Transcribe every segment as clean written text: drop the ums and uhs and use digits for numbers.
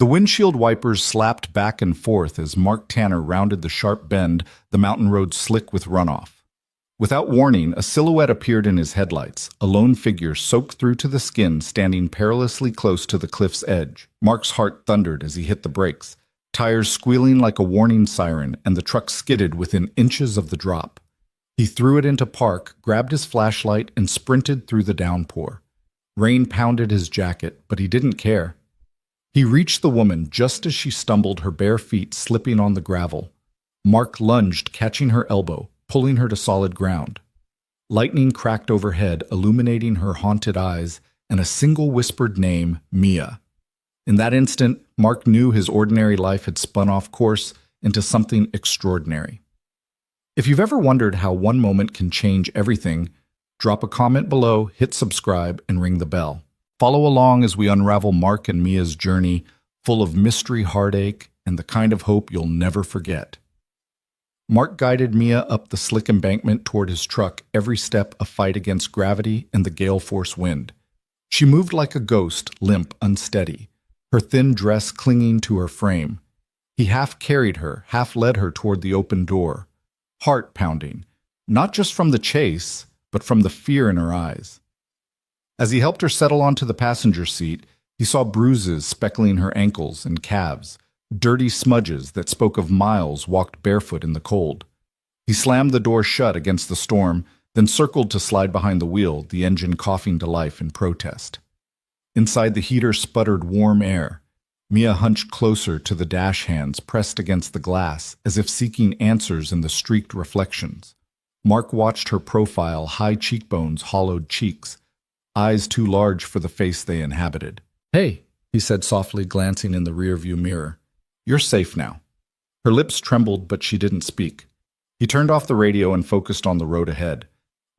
The windshield wipers slapped back and forth as Mark Tanner rounded the sharp bend, the mountain road slick with runoff. Without warning, a silhouette appeared in his headlights, a lone figure soaked through to the skin standing perilously close to the cliff's edge. Mark's heart thundered as he hit the brakes, tires squealing like a warning siren, and the truck skidded within inches of the drop. He threw it into park, grabbed his flashlight, and sprinted through the downpour. Rain pounded his jacket, but he didn't care. He reached the woman just as she stumbled, her bare feet slipping on the gravel. Mark lunged, catching her elbow, pulling her to solid ground. Lightning cracked overhead, illuminating her haunted eyes, and a single whispered name, Mia. In that instant, Mark knew his ordinary life had spun off course into something extraordinary. If you've ever wondered how one moment can change everything, drop a comment below, hit subscribe, and ring the bell. Follow along as we unravel Mark and Mia's journey, full of mystery, heartache, and the kind of hope you'll never forget. Mark guided Mia up the slick embankment toward his truck, every step a fight against gravity and the gale-force wind. She moved like a ghost, limp, unsteady, her thin dress clinging to her frame. He half carried her, half led her toward the open door, heart pounding, not just from the chase, but from the fear in her eyes. As he helped her settle onto the passenger seat, he saw bruises speckling her ankles and calves, dirty smudges that spoke of miles walked barefoot in the cold. He slammed the door shut against the storm, then circled to slide behind the wheel, the engine coughing to life in protest. Inside, the heater sputtered warm air. Mia hunched closer to the dash hands pressed against the glass, as if seeking answers in the streaked reflections. Mark watched her profile, high cheekbones, hollowed cheeks, eyes too large for the face they inhabited. "Hey," he said softly, glancing in the rearview mirror. "You're safe now." Her lips trembled, but she didn't speak. He turned off the radio and focused on the road ahead.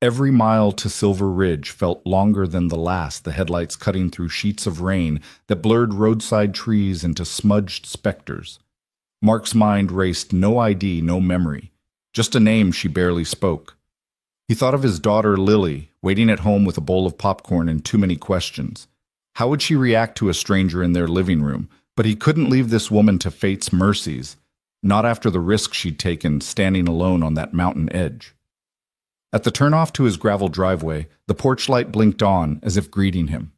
Every mile to Silver Ridge felt longer than the last, the headlights cutting through sheets of rain that blurred roadside trees into smudged specters. Mark's mind raced, no ID, no memory, just a name she barely spoke. He thought of his daughter Lily, waiting at home with a bowl of popcorn and too many questions. How would she react to a stranger in their living room? But he couldn't leave this woman to fate's mercies, not after the risk she'd taken standing alone on that mountain edge. At the turnoff to his gravel driveway, the porch light blinked on as if greeting him.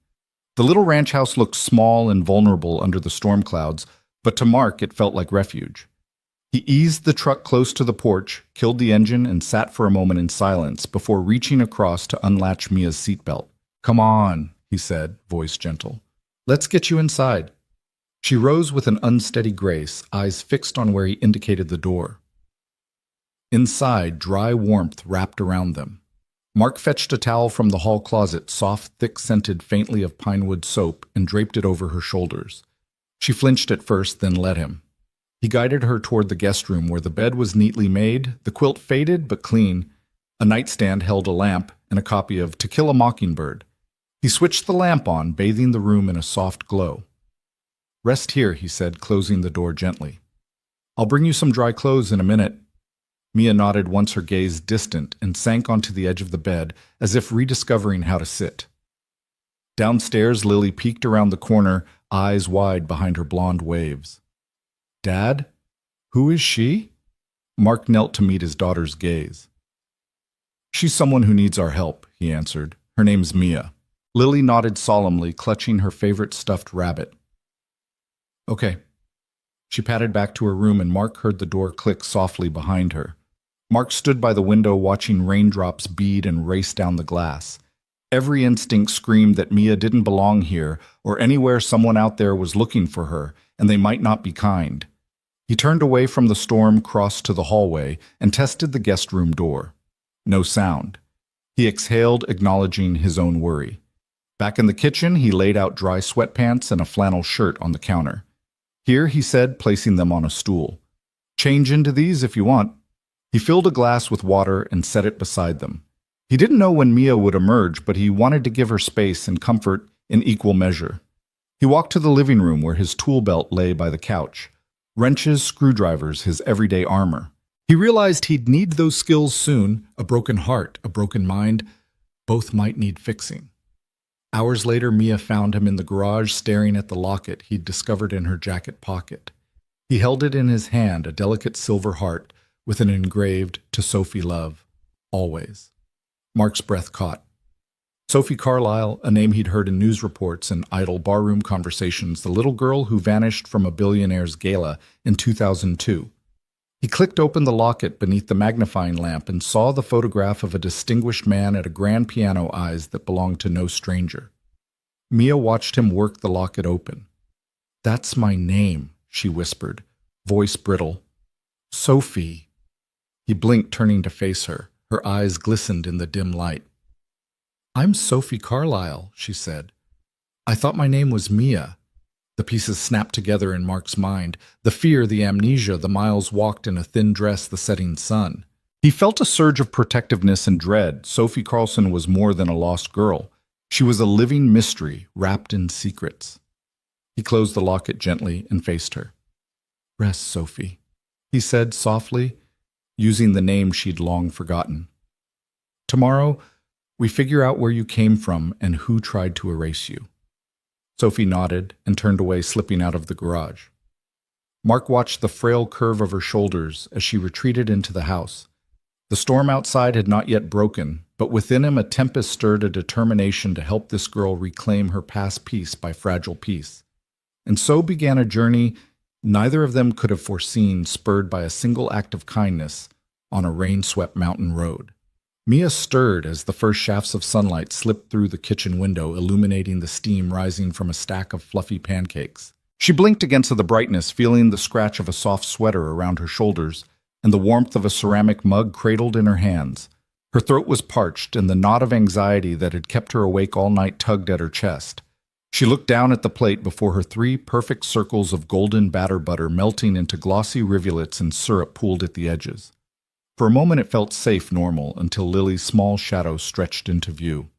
The little ranch house looked small and vulnerable under the storm clouds, but to Mark it felt like refuge. He eased the truck close to the porch, killed the engine, and sat for a moment in silence before reaching across to unlatch Mia's seatbelt. "Come on," he said, voice gentle. "Let's get you inside." She rose with an unsteady grace, eyes fixed on where he indicated the door. Inside, dry warmth wrapped around them. Mark fetched a towel from the hall closet, soft, thick-scented faintly of pinewood soap, and draped it over her shoulders. She flinched at first, then let him. He guided her toward the guest room where the bed was neatly made, the quilt faded but clean. A nightstand held a lamp and a copy of To Kill a Mockingbird. He switched the lamp on, bathing the room in a soft glow. "Rest here," he said, closing the door gently. "I'll bring you some dry clothes in a minute." Mia nodded once, her gaze distant, and sank onto the edge of the bed, as if rediscovering how to sit. Downstairs, Lily peeked around the corner, eyes wide behind her blonde waves. "Dad? Who is she?" Mark knelt to meet his daughter's gaze. "She's someone who needs our help," he answered. "Her name's Mia." Lily nodded solemnly, clutching her favorite stuffed rabbit. "Okay." She padded back to her room, and Mark heard the door click softly behind her. Mark stood by the window, watching raindrops bead and race down the glass. Every instinct screamed that Mia didn't belong here, or anywhere someone out there was looking for her, and they might not be kind. He turned away from the storm, crossed to the hallway, and tested the guest room door. No sound. He exhaled, acknowledging his own worry. Back in the kitchen, he laid out dry sweatpants and a flannel shirt on the counter. "Here," he said, placing them on a stool. "Change into these if you want." He filled a glass with water and set it beside them. He didn't know when Mia would emerge, but he wanted to give her space and comfort in equal measure. He walked to the living room where his tool belt lay by the couch. Wrenches, screwdrivers, his everyday armor. He realized he'd need those skills soon. A broken heart, a broken mind, both might need fixing. Hours later, Mia found him in the garage staring at the locket he'd discovered in her jacket pocket. He held it in his hand, a delicate silver heart with an engraved, "To Sophie Love, always." Mark's breath caught. Sophie Carlyle, a name he'd heard in news reports and idle barroom conversations, the little girl who vanished from a billionaire's gala in 2002. He clicked open the locket beneath the magnifying lamp and saw the photograph of a distinguished man at a grand piano eyes that belonged to no stranger. Mia watched him work the locket open. "That's my name," she whispered, voice brittle. "Sophie." He blinked, turning to face her. Her eyes glistened in the dim light. "I'm Sophie Carlyle," she said. "I thought my name was Mia." The pieces snapped together in Mark's mind. The fear, the amnesia, the miles walked in a thin dress, the setting sun. He felt a surge of protectiveness and dread. Sophie Carlson was more than a lost girl. She was a living mystery, wrapped in secrets. He closed the locket gently and faced her. "Rest, Sophie," he said softly, using the name she'd long forgotten. "Tomorrow, we figure out where you came from and who tried to erase you." Sophie nodded and turned away, slipping out of the garage. Mark watched the frail curve of her shoulders as she retreated into the house. The storm outside had not yet broken, but within him a tempest stirred, a determination to help this girl reclaim her past piece by fragile piece. And so began a journey neither of them could have foreseen, spurred by a single act of kindness on a rain-swept mountain road. Mia stirred as the first shafts of sunlight slipped through the kitchen window, illuminating the steam rising from a stack of fluffy pancakes. She blinked against the brightness, feeling the scratch of a soft sweater around her shoulders and the warmth of a ceramic mug cradled in her hands. Her throat was parched, and the knot of anxiety that had kept her awake all night tugged at her chest. She looked down at the plate before her, 3 perfect circles of golden batter butter melting into glossy rivulets and syrup pooled at the edges. For a moment it felt safe, normal, until Lily's small shadow stretched into view.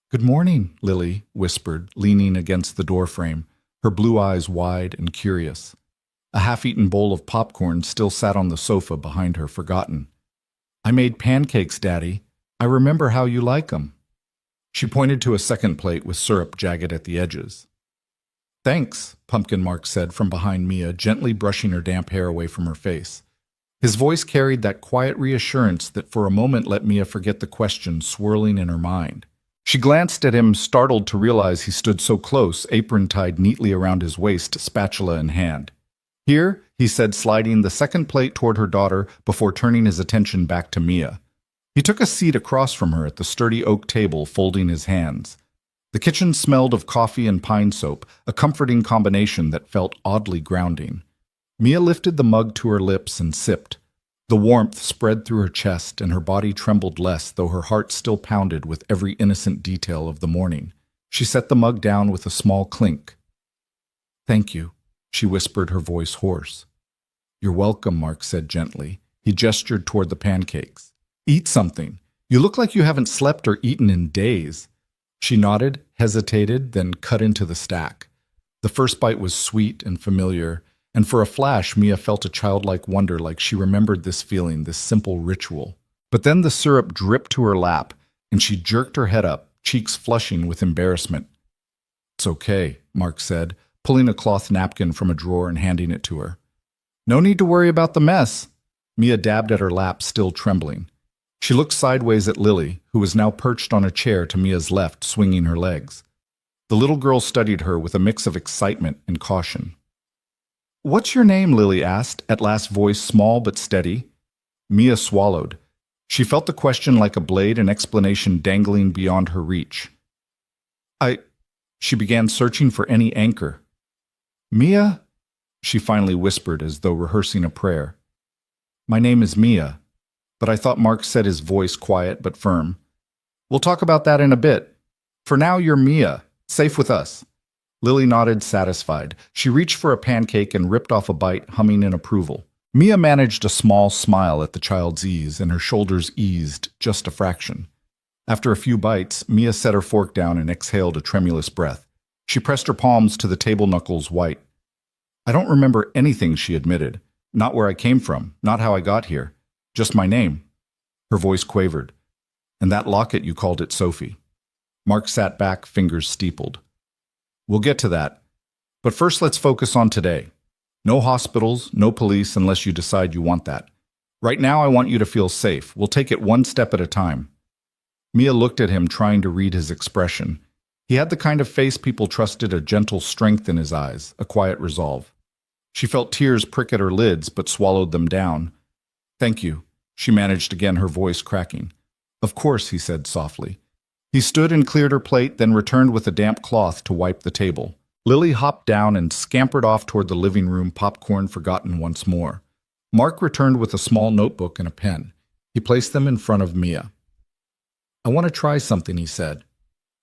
"Good morning," Lily whispered, leaning against the doorframe, her blue eyes wide and curious. A half-eaten bowl of popcorn still sat on the sofa behind her, forgotten. "I made pancakes, Daddy. I remember how you like 'em." She pointed to a second plate with syrup jagged at the edges. "Thanks," Pumpkin Mark said from behind Mia, gently brushing her damp hair away from her face. His voice carried that quiet reassurance that for a moment let Mia forget the question swirling in her mind. She glanced at him, startled to realize he stood so close, apron tied neatly around his waist, spatula in hand. "Here," he said, sliding the second plate toward her daughter before turning his attention back to Mia. He took a seat across from her at the sturdy oak table, folding his hands. The kitchen smelled of coffee and pine soap, a comforting combination that felt oddly grounding. Mia lifted the mug to her lips and sipped. The warmth spread through her chest, and her body trembled less, though her heart still pounded with every innocent detail of the morning. She set the mug down with a small clink. "Thank you," she whispered, her voice hoarse. "You're welcome," Mark said gently. He gestured toward the pancakes. "Eat something. You look like you haven't slept or eaten in days." She nodded, hesitated, then cut into the stack. The first bite was sweet and familiar, and for a flash Mia felt a childlike wonder, like she remembered this feeling, this simple ritual. But then the syrup dripped to her lap, and she jerked her head up, cheeks flushing with embarrassment. "It's okay," Mark said, pulling a cloth napkin from a drawer and handing it to her. "No need to worry about the mess." Mia dabbed at her lap, still trembling. She looked sideways at Lily, who was now perched on a chair to Mia's left, swinging her legs. The little girl studied her with a mix of excitement and caution. "What's your name?" Lily asked, at last, voice small but steady. Mia swallowed. She felt the question like a blade, an explanation dangling beyond her reach. She began searching for any anchor. "Mia?" she finally whispered, as though rehearsing a prayer. "My name is Mia, but I thought," Mark said, his voice quiet but firm. "We'll talk about that in a bit. For now, you're Mia, safe with us." Lily nodded, satisfied. She reached for a pancake and ripped off a bite, humming in approval. Mia managed a small smile at the child's ease, and her shoulders eased just a fraction. After a few bites, Mia set her fork down and exhaled a tremulous breath. She pressed her palms to the table knuckles white. "I don't remember anything," she admitted. "Not where I came from, not how I got here. Just my name." Her voice quavered. "And that locket, you called it Sophie." Mark sat back, fingers steepled. We'll get to that. But first, let's focus on today. No hospitals, no police unless you decide you want that. Right now, I want you to feel safe. We'll take it one step at a time. Mia looked at him, trying to read his expression. He had the kind of face people trusted, a gentle strength in his eyes, a quiet resolve. She felt tears prick at her lids, but swallowed them down. Thank you, she managed again, her voice cracking. Of course, he said softly. He stood and cleared her plate, then returned with a damp cloth to wipe the table. Lily hopped down and scampered off toward the living room, popcorn forgotten once more. Mark returned with a small notebook and a pen. He placed them in front of Mia. I want to try something, he said.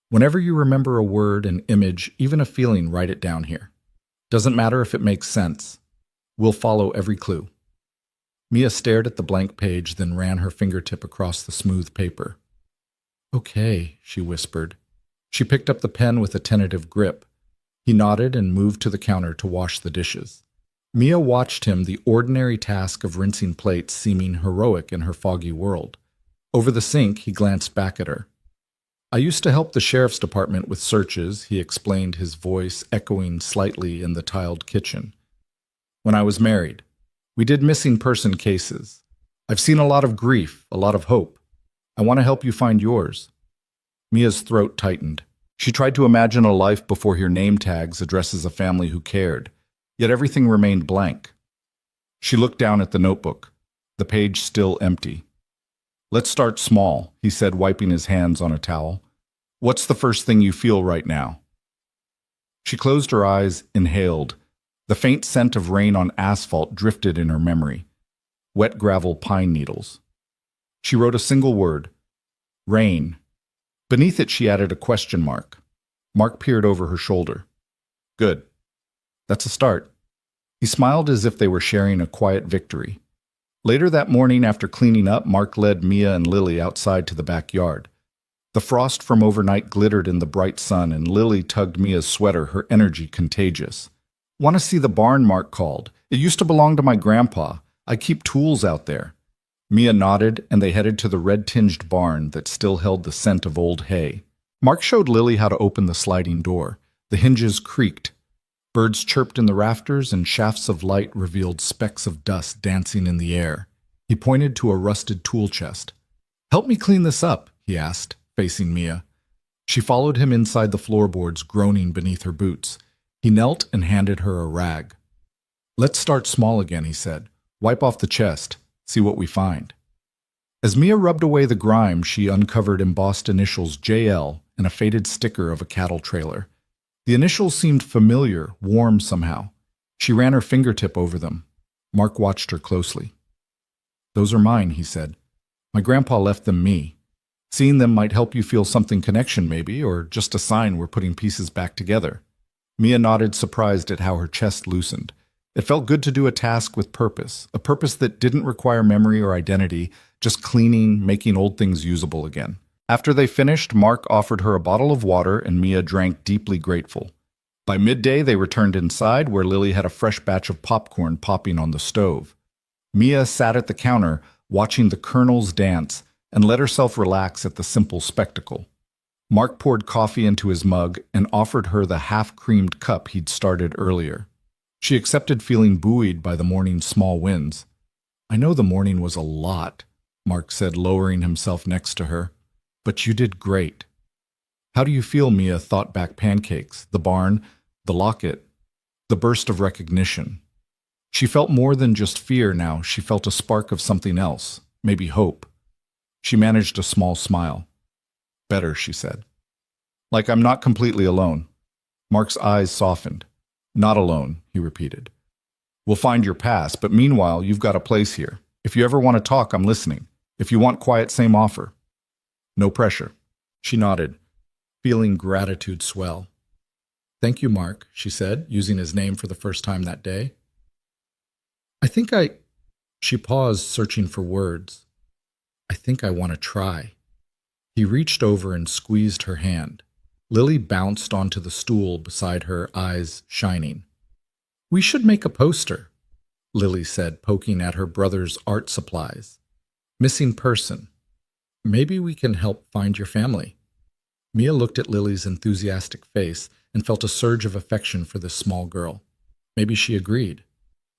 Whenever you remember a word, an image, even a feeling, write it down here. Doesn't matter if it makes sense. We'll follow every clue. Mia stared at the blank page, then ran her fingertip across the smooth paper. Okay, she whispered. She picked up the pen with a tentative grip. He nodded and moved to the counter to wash the dishes. Mia watched him, the ordinary task of rinsing plates seeming heroic in her foggy world. Over the sink, he glanced back at her. I used to help the sheriff's department with searches, he explained, his voice echoing slightly in the tiled kitchen. When I was married, we did missing person cases. I've seen a lot of grief, a lot of hope. I want to help you find yours. Mia's throat tightened. She tried to imagine a life before her name tags addresses a family who cared, yet everything remained blank. She looked down at the notebook, the page still empty. Let's start small, he said, wiping his hands on a towel. What's the first thing you feel right now? She closed her eyes, inhaled. The faint scent of rain on asphalt drifted in her memory. Wet gravel, pine needles. She wrote a single word. Rain. Beneath it, she added a question mark. Mark peered over her shoulder. Good. That's a start. He smiled as if they were sharing a quiet victory. Later that morning, after cleaning up, Mark led Mia and Lily outside to the backyard. The frost from overnight glittered in the bright sun, and Lily tugged Mia's sweater, her energy contagious. Want to see the barn, Mark called. It used to belong to my grandpa. I keep tools out there. Mia nodded, and they headed to the red-tinged barn that still held the scent of old hay. Mark showed Lily how to open the sliding door. The hinges creaked. Birds chirped in the rafters, and shafts of light revealed specks of dust dancing in the air. He pointed to a rusted tool chest. Help me clean this up, he asked, facing Mia. She followed him inside the floorboards, groaning beneath her boots. He knelt and handed her a rag. Let's start small again, he said. Wipe off the chest. See what we find. As Mia rubbed away the grime, she uncovered embossed initials JL and a faded sticker of a cattle trailer. The initials seemed familiar, warm somehow. She ran her fingertip over them. Mark watched her closely. Those are mine, he said. My grandpa left them me. Seeing them might help you feel something connection maybe, or just a sign we're putting pieces back together. Mia nodded, surprised at how her chest loosened. It felt good to do a task with purpose, a purpose that didn't require memory or identity, just cleaning, making old things usable again. After they finished, Mark offered her a bottle of water, and Mia drank, deeply grateful. By midday, they returned inside, where Lily had a fresh batch of popcorn popping on the stove. Mia sat at the counter, watching the kernels dance, and let herself relax at the simple spectacle. Mark poured coffee into his mug and offered her the half-creamed cup he'd started earlier. She accepted, feeling buoyed by the morning's small wins. I know the morning was a lot, Mark said, lowering himself next to her. But you did great. How do you feel? Mia thought back pancakes, the barn, the locket, the burst of recognition. She felt more than just fear now. She felt a spark of something else, maybe hope. She managed a small smile. Better, she said. Like I'm not completely alone. Mark's eyes softened. Not alone, he repeated. We'll find your past, but meanwhile, you've got a place here. If you ever want to talk, I'm listening. If you want quiet, same offer. No pressure. She nodded, feeling gratitude swell. Thank you, Mark, she said, using his name for the first time that day. She paused, searching for words. I think I want to try. He reached over and squeezed her hand. Lily bounced onto the stool beside her, eyes shining. We should make a poster, Lily said, poking at her brother's art supplies. Missing person. Maybe we can help find your family. Mia looked at Lily's enthusiastic face and felt a surge of affection for this small girl. Maybe she agreed.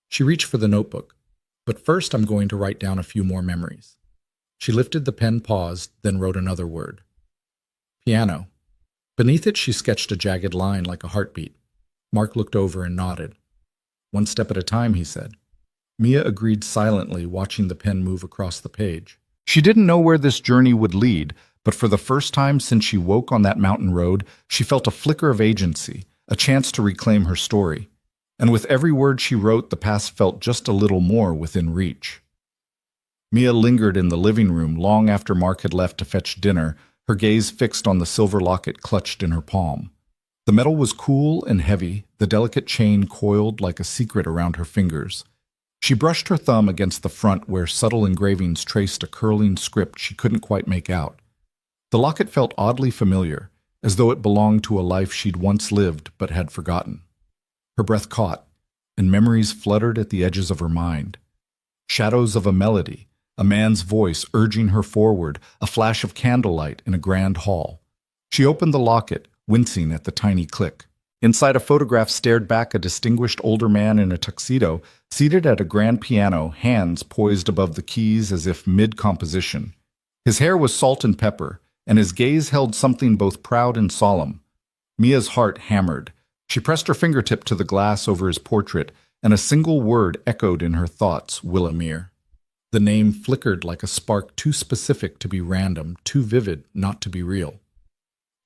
She reached for the notebook. But first I'm going to write down a few more memories. She lifted the pen, paused, then wrote another word. Piano. Beneath it she sketched a jagged line like a heartbeat. Mark looked over and nodded. One step at a time, he said. Mia agreed silently, watching the pen move across the page. She didn't know where this journey would lead, but for the first time since she woke on that mountain road, she felt a flicker of agency, a chance to reclaim her story. And with every word she wrote, the past felt just a little more within reach. Mia lingered in the living room long after Mark had left to fetch dinner, her gaze fixed on the silver locket clutched in her palm. The metal was cool and heavy, the delicate chain coiled like a secret around her fingers. She brushed her thumb against the front where subtle engravings traced a curling script she couldn't quite make out. The locket felt oddly familiar, as though it belonged to a life she'd once lived but had forgotten. Her breath caught, and memories fluttered at the edges of her mind. Shadows of a melody, a man's voice urging her forward, a flash of candlelight in a grand hall. She opened the locket, wincing at the tiny click. Inside, a photograph stared back a distinguished older man in a tuxedo, seated at a grand piano, hands poised above the keys as if mid-composition. His hair was salt and pepper, and his gaze held something both proud and solemn. Mia's heart hammered. She pressed her fingertip to the glass over his portrait, and a single word echoed in her thoughts, Willamir. The name flickered like a spark too specific to be random, too vivid not to be real.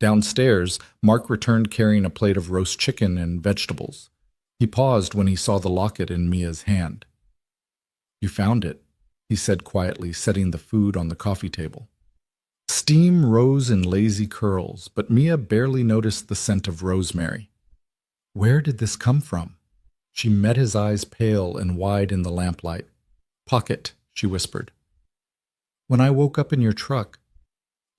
Downstairs, Mark returned carrying a plate of roast chicken and vegetables. He paused when he saw the locket in Mia's hand. "You found it," he said quietly, setting the food on the coffee table. Steam rose in lazy curls, but Mia barely noticed the scent of rosemary. "Where did this come from?" She met his eyes, pale and wide in the lamplight. "Pocket," she whispered. "When I woke up in your truck."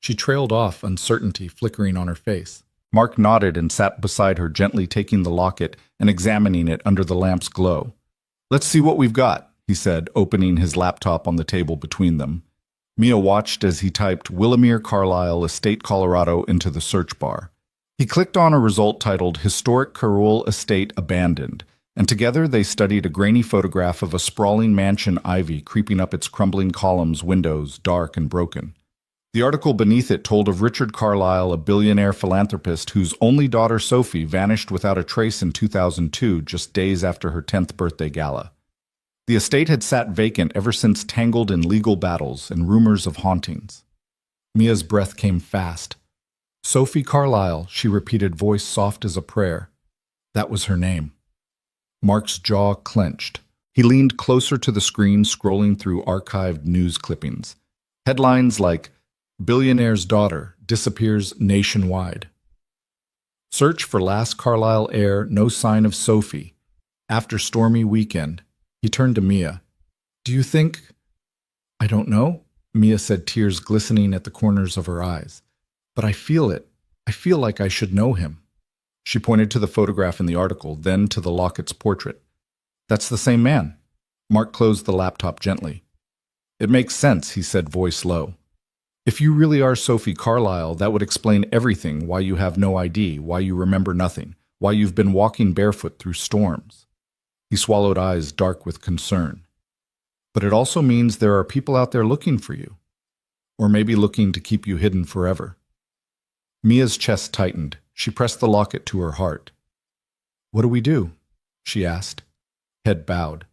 She trailed off, uncertainty flickering on her face. Mark nodded and sat beside her, gently taking the locket and examining it under the lamp's glow. "Let's see what we've got," he said, opening his laptop on the table between them. Mia watched as he typed Willamir Carlisle, Estate, Colorado into the search bar. He clicked on a result titled Historic Carroll Estate Abandoned, and together they studied a grainy photograph of a sprawling mansion, ivy creeping up its crumbling columns, windows dark and broken. The article beneath it told of Richard Carlisle, a billionaire philanthropist whose only daughter Sophie vanished without a trace in 2002, just days after her 10th birthday gala. The estate had sat vacant ever since, tangled in legal battles and rumors of hauntings. Mia's breath came fast. Sophie Carlisle, she repeated, voice soft as a prayer. That was her name. Mark's jaw clenched. He leaned closer to the screen, scrolling through archived news clippings. Headlines like, "Billionaire's Daughter Disappears Nationwide." "Search for Last Carlisle Heir, No Sign of Sophie. After Stormy Weekend." He turned to Mia. "Do you think—" "I don't know," Mia said, tears glistening at the corners of her eyes. "But I feel it. I feel like I should know him." She pointed to the photograph in the article, then to the locket's portrait. "That's the same man." Mark closed the laptop gently. "It makes sense," he said, voice low. "If you really are Sophie Carlisle, that would explain everything, why you have no ID, why you remember nothing, why you've been walking barefoot through storms." He swallowed, eyes dark with concern. "But it also means there are people out there looking for you. Or maybe looking to keep you hidden forever." Mia's chest tightened. She pressed the locket to her heart. "What do we do?" she asked. Head bowed.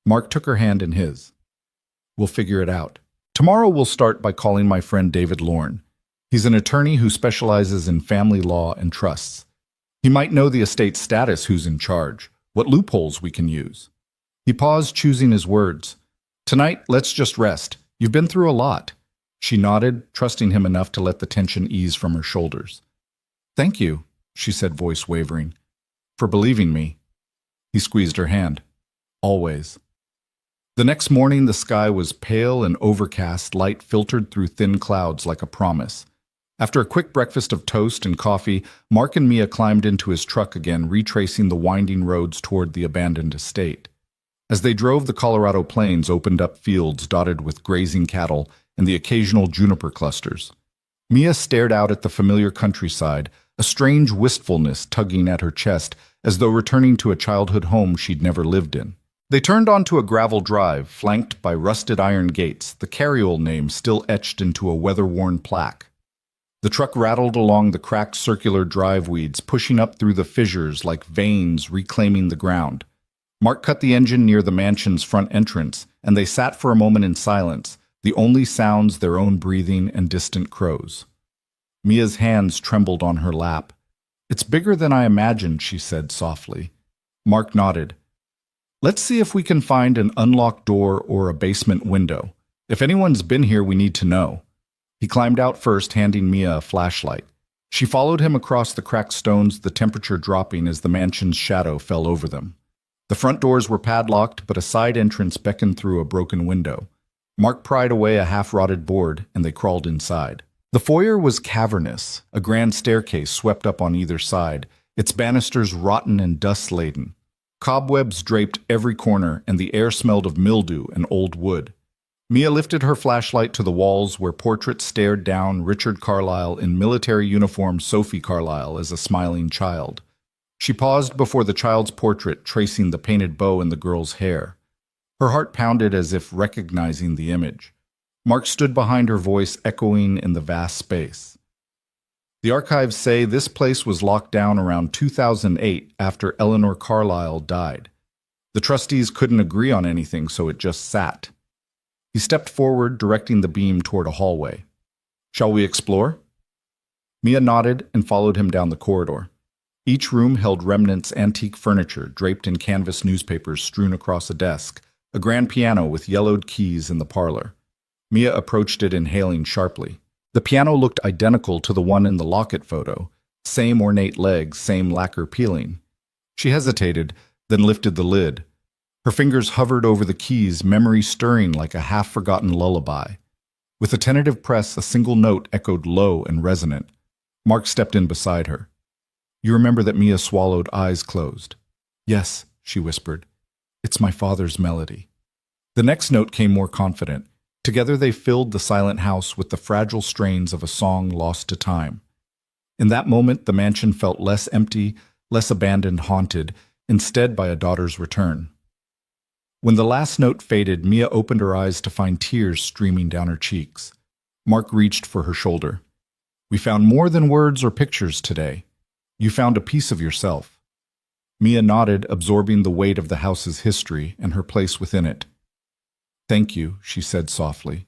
Mark took her hand in his. "We'll figure it out. Tomorrow we'll start by calling my friend David Lorne. He's an attorney who specializes in family law and trusts. He might know the estate's status, who's in charge, what loopholes we can use." He paused, choosing his words. "Tonight, let's just rest. You've been through a lot." She nodded, trusting him enough to let the tension ease from her shoulders. "Thank you," she said, voice wavering, "for believing me." He squeezed her hand. "Always." The next morning, the sky was pale and overcast, light filtered through thin clouds like a promise. After a quick breakfast of toast and coffee, Mark and Mia climbed into his truck again, retracing the winding roads toward the abandoned estate. As they drove, the Colorado plains opened up fields dotted with grazing cattle and the occasional juniper clusters. Mia stared out at the familiar countryside, a strange wistfulness tugging at her chest, as though returning to a childhood home she'd never lived in. They turned onto a gravel drive, flanked by rusted iron gates, the carryall name still etched into a weather-worn plaque. The truck rattled along the cracked circular drive weeds, pushing up through the fissures like veins reclaiming the ground. Mark cut the engine near the mansion's front entrance, and they sat for a moment in silence, the only sounds their own breathing and distant crows. Mia's hands trembled on her lap. "It's bigger than I imagined," she said softly. Mark nodded. "Let's see if we can find an unlocked door or a basement window. If anyone's been here, we need to know." He climbed out first, handing Mia a flashlight. She followed him across the cracked stones, the temperature dropping as the mansion's shadow fell over them. The front doors were padlocked, but a side entrance beckoned through a broken window. Mark pried away a half-rotted board, and they crawled inside. The foyer was cavernous, a grand staircase swept up on either side, its banisters rotten and dust-laden. Cobwebs draped every corner, and the air smelled of mildew and old wood. Mia lifted her flashlight to the walls where portraits stared down Richard Carlyle in military uniform, Sophie Carlyle as a smiling child. She paused before the child's portrait, tracing the painted bow in the girl's hair. Her heart pounded as if recognizing the image. Mark stood behind her, voice echoing in the vast space. "The archives say this place was locked down around 2008 after Eleanor Carlyle died. The trustees couldn't agree on anything, so it just sat." He stepped forward, directing the beam toward a hallway. "Shall we explore?" Mia nodded and followed him down the corridor. Each room held remnants, antique furniture draped in canvas newspapers strewn across a desk, a grand piano with yellowed keys in the parlor. Mia approached it, inhaling sharply. The piano looked identical to the one in the Lockett photo, same ornate legs, same lacquer peeling. She hesitated, then lifted the lid. Her fingers hovered over the keys, memory stirring like a half-forgotten lullaby. With a tentative press, a single note echoed low and resonant. Mark stepped in beside her. "You remember that?" Mia swallowed, eyes closed. "Yes," she whispered. "It's my father's melody." The next note came more confident. Together they filled the silent house with the fragile strains of a song lost to time. In that moment, the mansion felt less empty, less abandoned, haunted, instead by a daughter's return. When the last note faded, Mia opened her eyes to find tears streaming down her cheeks. Mark reached for her shoulder. "We found more than words or pictures today. You found a piece of yourself." Mia nodded, absorbing the weight of the house's history and her place within it. "Thank you," she said softly,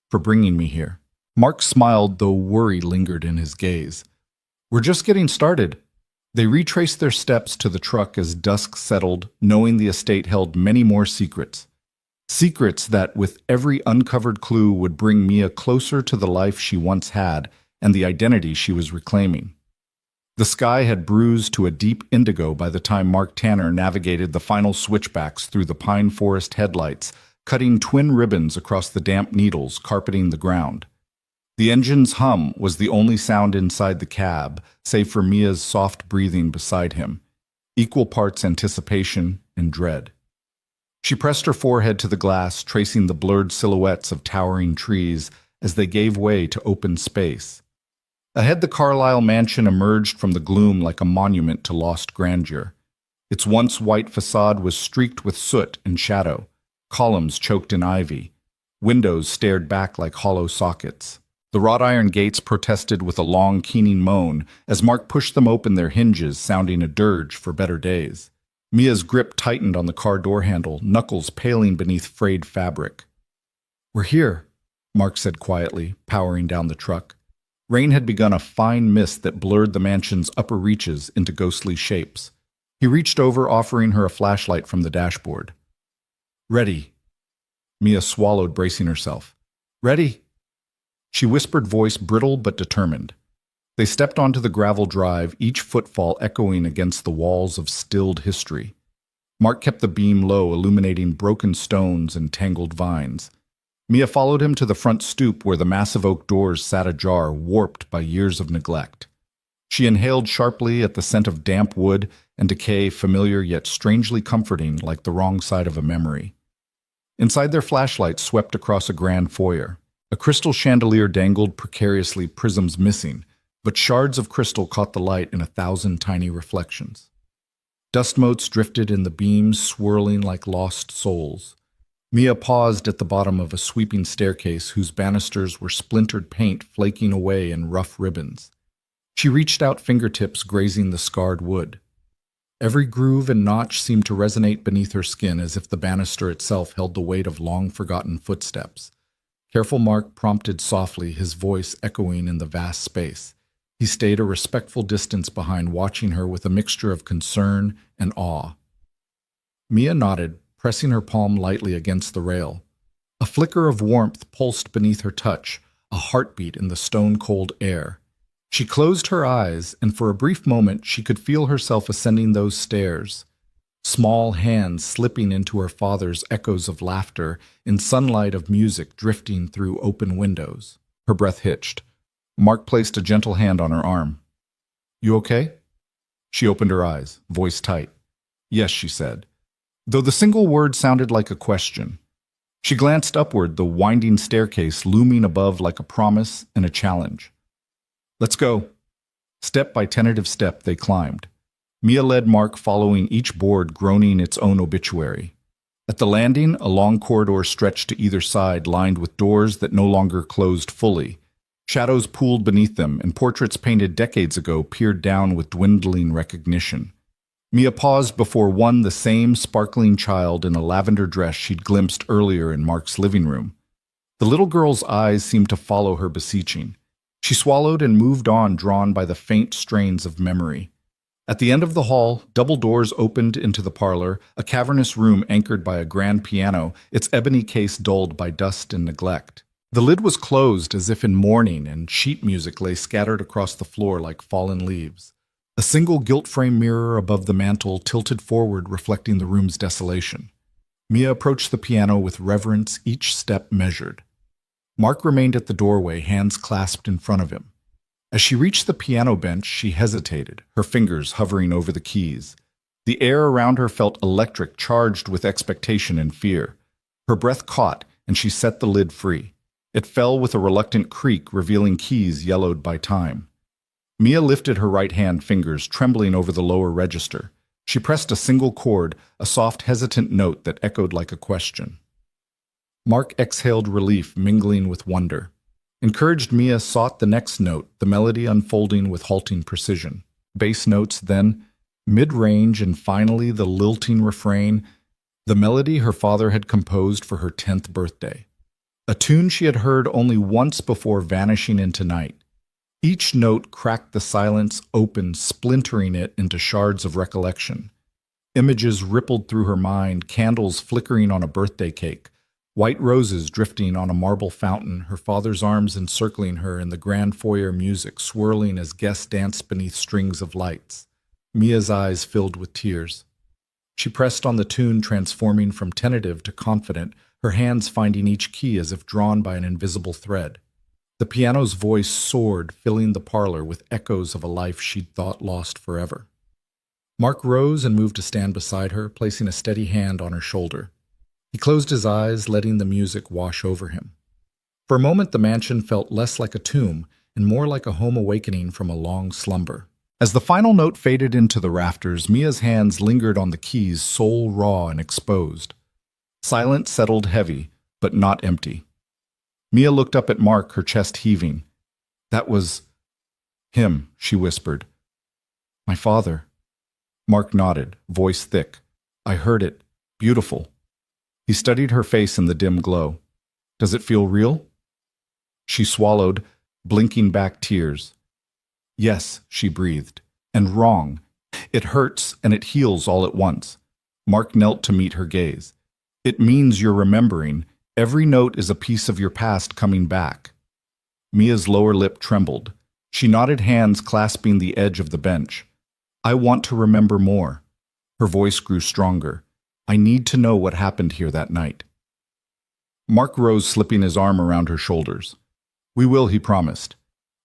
"for bringing me here." Mark smiled, though worry lingered in his gaze. "We're just getting started." They retraced their steps to the truck as dusk settled, knowing the estate held many more secrets. Secrets that, with every uncovered clue, would bring Mia closer to the life she once had and the identity she was reclaiming. The sky had bruised to a deep indigo by the time Mark Tanner navigated the final switchbacks through the pine forest headlights, cutting twin ribbons across the damp needles carpeting the ground. The engine's hum was the only sound inside the cab, save for Mia's soft breathing beside him, equal parts anticipation and dread. She pressed her forehead to the glass, tracing the blurred silhouettes of towering trees as they gave way to open space. Ahead, the Carlyle mansion emerged from the gloom like a monument to lost grandeur. Its once white facade was streaked with soot and shadow, columns choked in ivy. Windows stared back like hollow sockets. The wrought iron gates protested with a long, keening moan as Mark pushed them open, their hinges sounding a dirge for better days. Mia's grip tightened on the car door handle, knuckles paling beneath frayed fabric. "We're here," Mark said quietly, powering down the truck. Rain had begun a fine mist that blurred the mansion's upper reaches into ghostly shapes. He reached over, offering her a flashlight from the dashboard. "Ready." Mia swallowed, bracing herself. "Ready." She whispered, voice brittle but determined. They stepped onto the gravel drive, each footfall echoing against the walls of stilled history. Mark kept the beam low, illuminating broken stones and tangled vines. Mia followed him to the front stoop where the massive oak doors sat ajar, warped by years of neglect. She inhaled sharply at the scent of damp wood and decay, familiar yet strangely comforting, like the wrong side of a memory. Inside, their flashlights swept across a grand foyer. A crystal chandelier dangled precariously, prisms missing, but shards of crystal caught the light in 1,000 tiny reflections. Dust motes drifted in the beams, swirling like lost souls. Mia paused at the bottom of a sweeping staircase whose banisters were splintered paint flaking away in rough ribbons. She reached out, fingertips grazing the scarred wood. Every groove and notch seemed to resonate beneath her skin as if the banister itself held the weight of long-forgotten footsteps. Careful, Mark prompted softly, his voice echoing in the vast space. He stayed a respectful distance behind, watching her with a mixture of concern and awe. Mia nodded, pressing her palm lightly against the rail. A flicker of warmth pulsed beneath her touch, a heartbeat in the stone-cold air. She closed her eyes, and for a brief moment she could feel herself ascending those stairs. Small hands slipping into her father's, echoes of laughter, in sunlight of music drifting through open windows. Her breath hitched. Mark placed a gentle hand on her arm. "You okay?" She opened her eyes, voice tight. "Yes," she said, though the single word sounded like a question. She glanced upward, the winding staircase looming above like a promise and a challenge. "Let's go." Step by tentative step, they climbed. Mia led Mark, following each board groaning its own obituary. At the landing, a long corridor stretched to either side, lined with doors that no longer closed fully. Shadows pooled beneath them, and portraits painted decades ago peered down with dwindling recognition. Mia paused before one, the same sparkling child in a lavender dress she'd glimpsed earlier in Mark's living room. The little girl's eyes seemed to follow her, beseeching. She swallowed and moved on, drawn by the faint strains of memory. At the end of the hall, double doors opened into the parlor, a cavernous room anchored by a grand piano, its ebony case dulled by dust and neglect. The lid was closed as if in mourning, and sheet music lay scattered across the floor like fallen leaves. A single gilt-frame mirror above the mantel tilted forward, reflecting the room's desolation. Mia approached the piano with reverence, each step measured. Mark remained at the doorway, hands clasped in front of him. As she reached the piano bench, she hesitated, her fingers hovering over the keys. The air around her felt electric, charged with expectation and fear. Her breath caught, and she set the lid free. It fell with a reluctant creak, revealing keys yellowed by time. Mia lifted her right hand, fingers trembling over the lower register. She pressed a single chord, a soft, hesitant note that echoed like a question. Mark exhaled relief, mingling with wonder. Encouraged, Mia sought the next note, the melody unfolding with halting precision. Bass notes, then mid-range, and finally the lilting refrain, the melody her father had composed for her 10th birthday. A tune she had heard only once before vanishing into night. Each note cracked the silence open, splintering it into shards of recollection. Images rippled through her mind, candles flickering on a birthday cake, white roses drifting on a marble fountain, her father's arms encircling her, in the grand foyer music swirling as guests danced beneath strings of lights. Mia's eyes filled with tears. She pressed on the tune, transforming from tentative to confident, her hands finding each key as if drawn by an invisible thread. The piano's voice soared, filling the parlor with echoes of a life she'd thought lost forever. Mark rose and moved to stand beside her, placing a steady hand on her shoulder. He closed his eyes, letting the music wash over him. For a moment, the mansion felt less like a tomb and more like a home awakening from a long slumber. As the final note faded into the rafters, Mia's hands lingered on the keys, soul raw and exposed. Silence settled heavy, but not empty. Mia looked up at Mark, her chest heaving. "That was him," she whispered. "My father." Mark nodded, voice thick. "I heard it. Beautiful." He studied her face in the dim glow. "Does it feel real?" She swallowed, blinking back tears. "Yes," she breathed. "And wrong. It hurts and it heals all at once." Mark knelt to meet her gaze. "It means you're remembering. Every note is a piece of your past coming back." Mia's lower lip trembled. She nodded, hands clasping the edge of the bench. "I want to remember more." Her voice grew stronger. "I need to know what happened here that night." Mark rose, slipping his arm around her shoulders. "We will," he promised.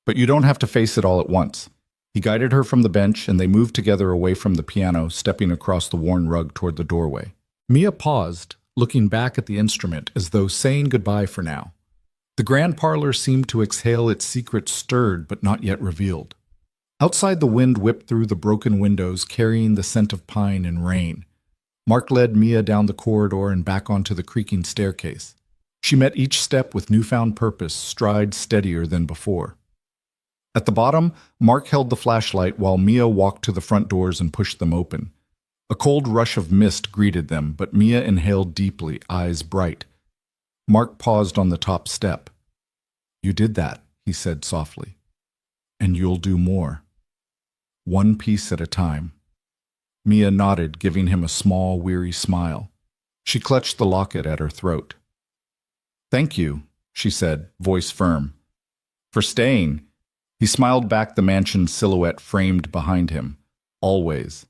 "But you don't have to face it all at once." He guided her from the bench, and they moved together away from the piano, stepping across the worn rug toward the doorway. Mia paused, looking back at the instrument as though saying goodbye for now. The grand parlor seemed to exhale its secrets stirred but not yet revealed. Outside, the wind whipped through the broken windows, carrying the scent of pine and rain. Mark led Mia down the corridor and back onto the creaking staircase. She met each step with newfound purpose, strides steadier than before. At the bottom, Mark held the flashlight while Mia walked to the front doors and pushed them open. A cold rush of mist greeted them, but Mia inhaled deeply, eyes bright. Mark paused on the top step. "You did that," he said softly. "And you'll do more. One piece at a time." Mia nodded, giving him a small, weary smile. She clutched the locket at her throat. "Thank you," she said, voice firm. "For staying." He smiled back, the mansion's silhouette framed behind him. "Always."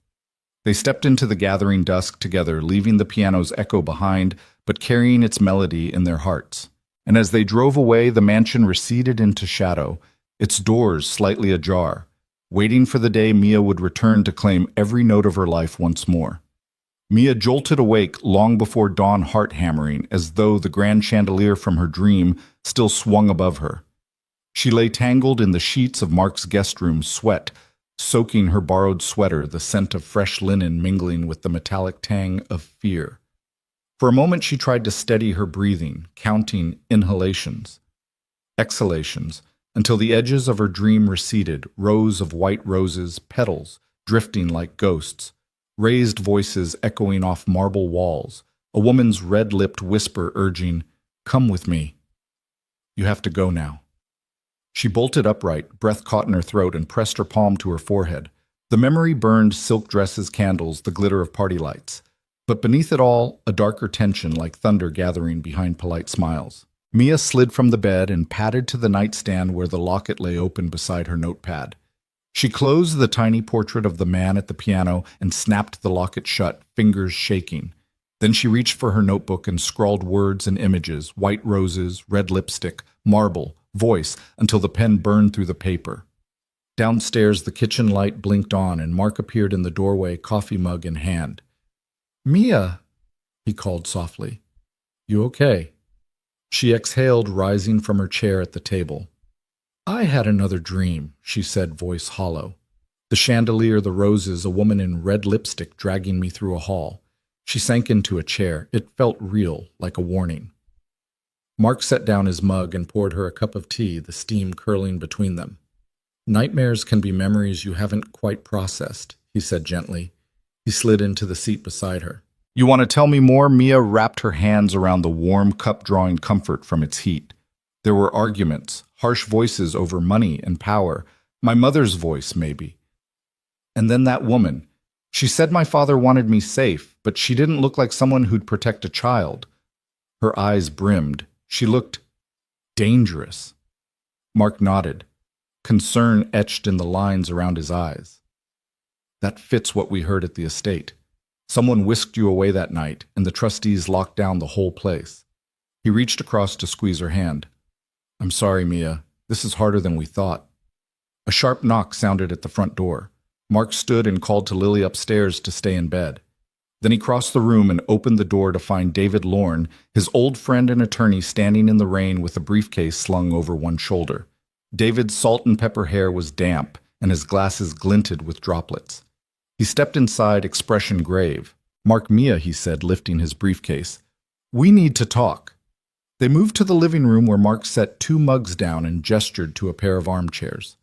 They stepped into the gathering dusk together, leaving the piano's echo behind, but carrying its melody in their hearts. And as they drove away, the mansion receded into shadow, its doors slightly ajar, waiting for the day Mia would return to claim every note of her life once more. Mia jolted awake long before dawn, heart hammering, as though the grand chandelier from her dream still swung above her. She lay tangled in the sheets of Mark's guest room, sweat soaking her borrowed sweater, the scent of fresh linen mingling with the metallic tang of fear. For a moment she tried to steady her breathing, counting inhalations, exhalations, until the edges of her dream receded, rows of white roses, petals drifting like ghosts, raised voices echoing off marble walls, a woman's red-lipped whisper urging, "Come with me. You have to go now." She bolted upright, breath caught in her throat, and pressed her palm to her forehead. The memory burned silk dresses, candles, the glitter of party lights. But beneath it all, a darker tension like thunder gathering behind polite smiles. Mia slid from the bed and padded to the nightstand where the locket lay open beside her notepad. She closed the tiny portrait of the man at the piano and snapped the locket shut, fingers shaking. Then she reached for her notebook and scrawled words and images, white roses, red lipstick, marble, voice, until the pen burned through the paper. Downstairs, the kitchen light blinked on, and Mark appeared in the doorway, coffee mug in hand. "Mia," he called softly. "You okay?" She exhaled, rising from her chair at the table. "I had another dream," she said, voice hollow. "The chandelier, the roses, a woman in red lipstick dragging me through a hall." She sank into a chair. It felt real, like a warning. Mark set down his mug and poured her a cup of tea, the steam curling between them. "Nightmares can be memories you haven't quite processed," he said gently. He slid into the seat beside her. "You want to tell me more?" Mia wrapped her hands around the warm cup, drawing comfort from its heat. There were arguments, harsh voices over money and power. My mother's voice, maybe. And then that woman. She said my father wanted me safe, but she didn't look like someone who'd protect a child. Her eyes brimmed. She looked dangerous. Mark nodded, concern etched in the lines around his eyes. "That fits what we heard at the estate. Someone whisked you away that night, and the trustees locked down the whole place." He reached across to squeeze her hand. "I'm sorry, Mia. This is harder than we thought." A sharp knock sounded at the front door. Mark stood and called to Lily upstairs to stay in bed. Then he crossed the room and opened the door to find David Lorne, his old friend and attorney, standing in the rain with a briefcase slung over one shoulder. David's salt and pepper hair was damp, and his glasses glinted with droplets. He stepped inside, expression grave. "Mark, Mia," he said, lifting his briefcase. "We need to talk." They moved to the living room where Mark set 2 mugs down and gestured to a pair of armchairs.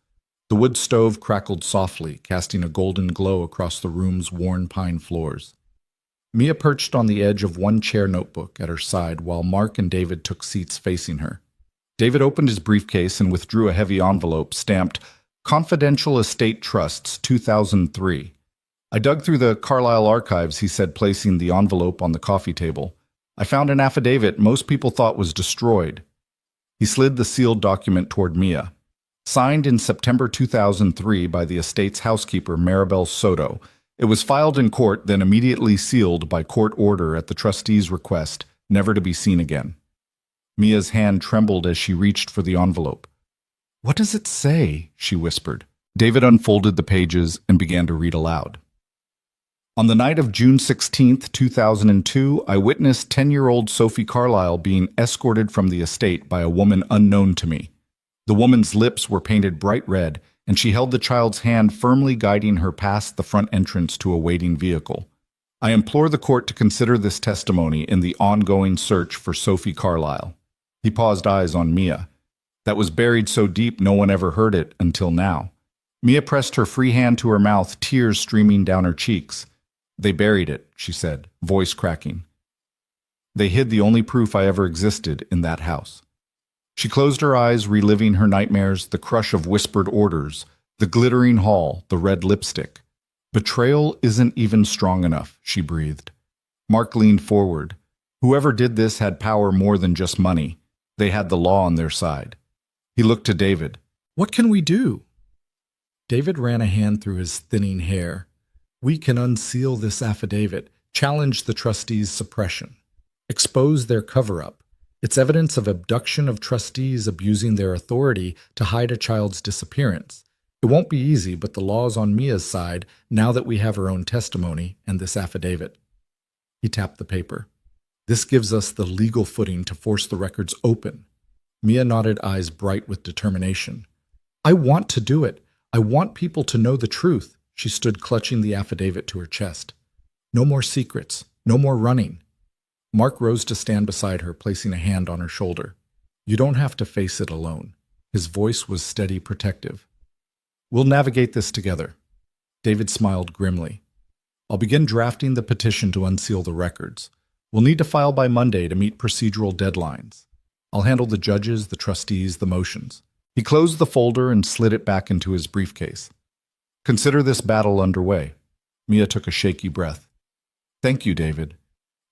The wood stove crackled softly, casting a golden glow across the room's worn pine floors. Mia perched on the edge of one chair, notebook at her side, while Mark and David took seats facing her. David opened his briefcase and withdrew a heavy envelope stamped Confidential Estate Trusts 2003. "I dug through the Carlisle archives," he said, placing the envelope on the coffee table. "I found an affidavit most people thought was destroyed." He slid the sealed document toward Mia. "Signed in September 2003 by the estate's housekeeper, Maribel Soto. It was filed in court, then immediately sealed by court order at the trustee's request, never to be seen again." Mia's hand trembled as she reached for the envelope. "What does it say?" she whispered. David unfolded the pages and began to read aloud. On the night of June 16th, 2002, I witnessed 10-year-old Sophie Carlyle being escorted from the estate by a woman unknown to me. The woman's lips were painted bright red, and she held the child's hand firmly guiding her past the front entrance to a waiting vehicle. I implore the court to consider this testimony in the ongoing search for Sophie Carlyle. He paused, eyes on Mia. That was buried so deep no one ever heard it until now. Mia pressed her free hand to her mouth, tears streaming down her cheeks. They buried it, she said, voice cracking. They hid the only proof I ever existed in that house. She closed her eyes, reliving her nightmares, the crush of whispered orders, the glittering hall, the red lipstick. Betrayal isn't even strong enough, she breathed. Mark leaned forward. Whoever did this had power more than just money. They had the law on their side. He looked to David. What can we do? David ran a hand through his thinning hair. We can unseal this affidavit, challenge the trustees' suppression, expose their cover-up. It's evidence of abduction of trustees abusing their authority to hide a child's disappearance. It won't be easy, but the law's on Mia's side now that we have her own testimony and this affidavit. He tapped the paper. This gives us the legal footing to force the records open. Mia nodded, eyes bright with determination. I want to do it. I want people to know the truth. She stood clutching the affidavit to her chest. No more secrets. No more running. Mark rose to stand beside her, placing a hand on her shoulder. You don't have to face it alone. His voice was steady, protective. We'll navigate this together. David smiled grimly. I'll begin drafting the petition to unseal the records. We'll need to file by Monday to meet procedural deadlines. I'll handle the judges, the trustees, the motions. He closed the folder and slid it back into his briefcase. Consider this battle underway. Mia took a shaky breath. Thank you, David.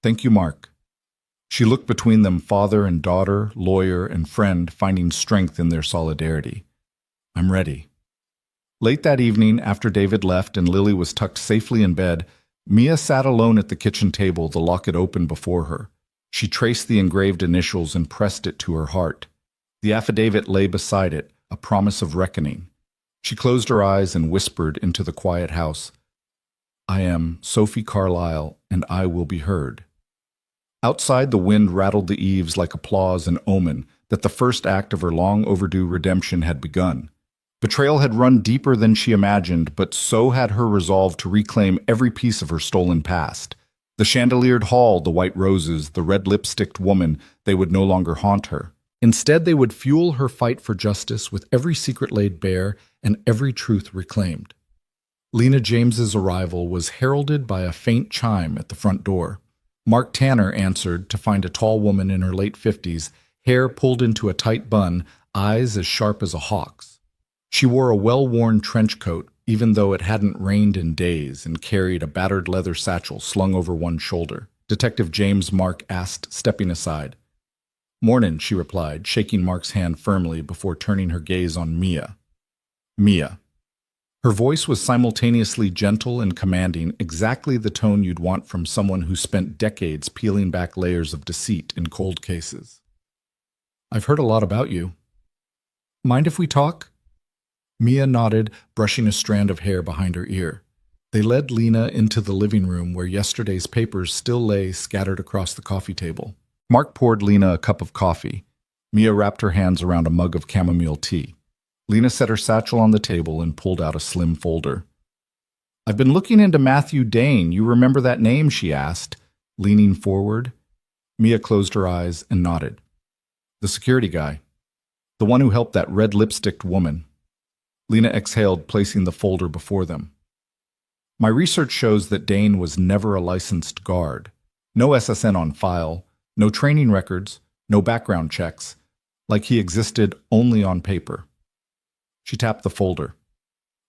Thank you, Mark. She looked between them, father and daughter, lawyer and friend, finding strength in their solidarity. I'm ready. Late that evening, after David left and Lily was tucked safely in bed, Mia sat alone at the kitchen table, the locket open before her. She traced the engraved initials and pressed it to her heart. The affidavit lay beside it, a promise of reckoning. She closed her eyes and whispered into the quiet house, I am Sophie Carlyle, and I will be heard. Outside, the wind rattled the eaves like applause and omen that the first act of her long-overdue redemption had begun. Betrayal had run deeper than she imagined, but so had her resolve to reclaim every piece of her stolen past. The chandeliered hall, the white roses, the red lipsticked woman, they would no longer haunt her. Instead, they would fuel her fight for justice with every secret laid bare and every truth reclaimed. Lena James's arrival was heralded by a faint chime at the front door. Mark Tanner answered to find a tall woman in her late 50s, hair pulled into a tight bun, eyes as sharp as a hawk's. She wore a well-worn trench coat, even though it hadn't rained in days, and carried a battered leather satchel slung over one shoulder. Detective James Mark asked, stepping aside. Mornin', she replied, shaking Mark's hand firmly before turning her gaze on Mia. Mia. Her voice was simultaneously gentle and commanding, exactly the tone you'd want from someone who spent decades peeling back layers of deceit in cold cases. I've heard a lot about you. Mind if we talk? Mia nodded, brushing a strand of hair behind her ear. They led Lena into the living room where yesterday's papers still lay scattered across the coffee table. Mark poured Lena a cup of coffee. Mia wrapped her hands around a mug of chamomile tea. Lena set her satchel on the table and pulled out a slim folder. I've been looking into Matthew Dane. You remember that name? She asked, leaning forward. Mia closed her eyes and nodded. The security guy. The one who helped that red lipsticked woman. Lena exhaled, placing the folder before them. My research shows that Dane was never a licensed guard. No SSN on file, no training records, no background checks, like he existed only on paper. She tapped the folder.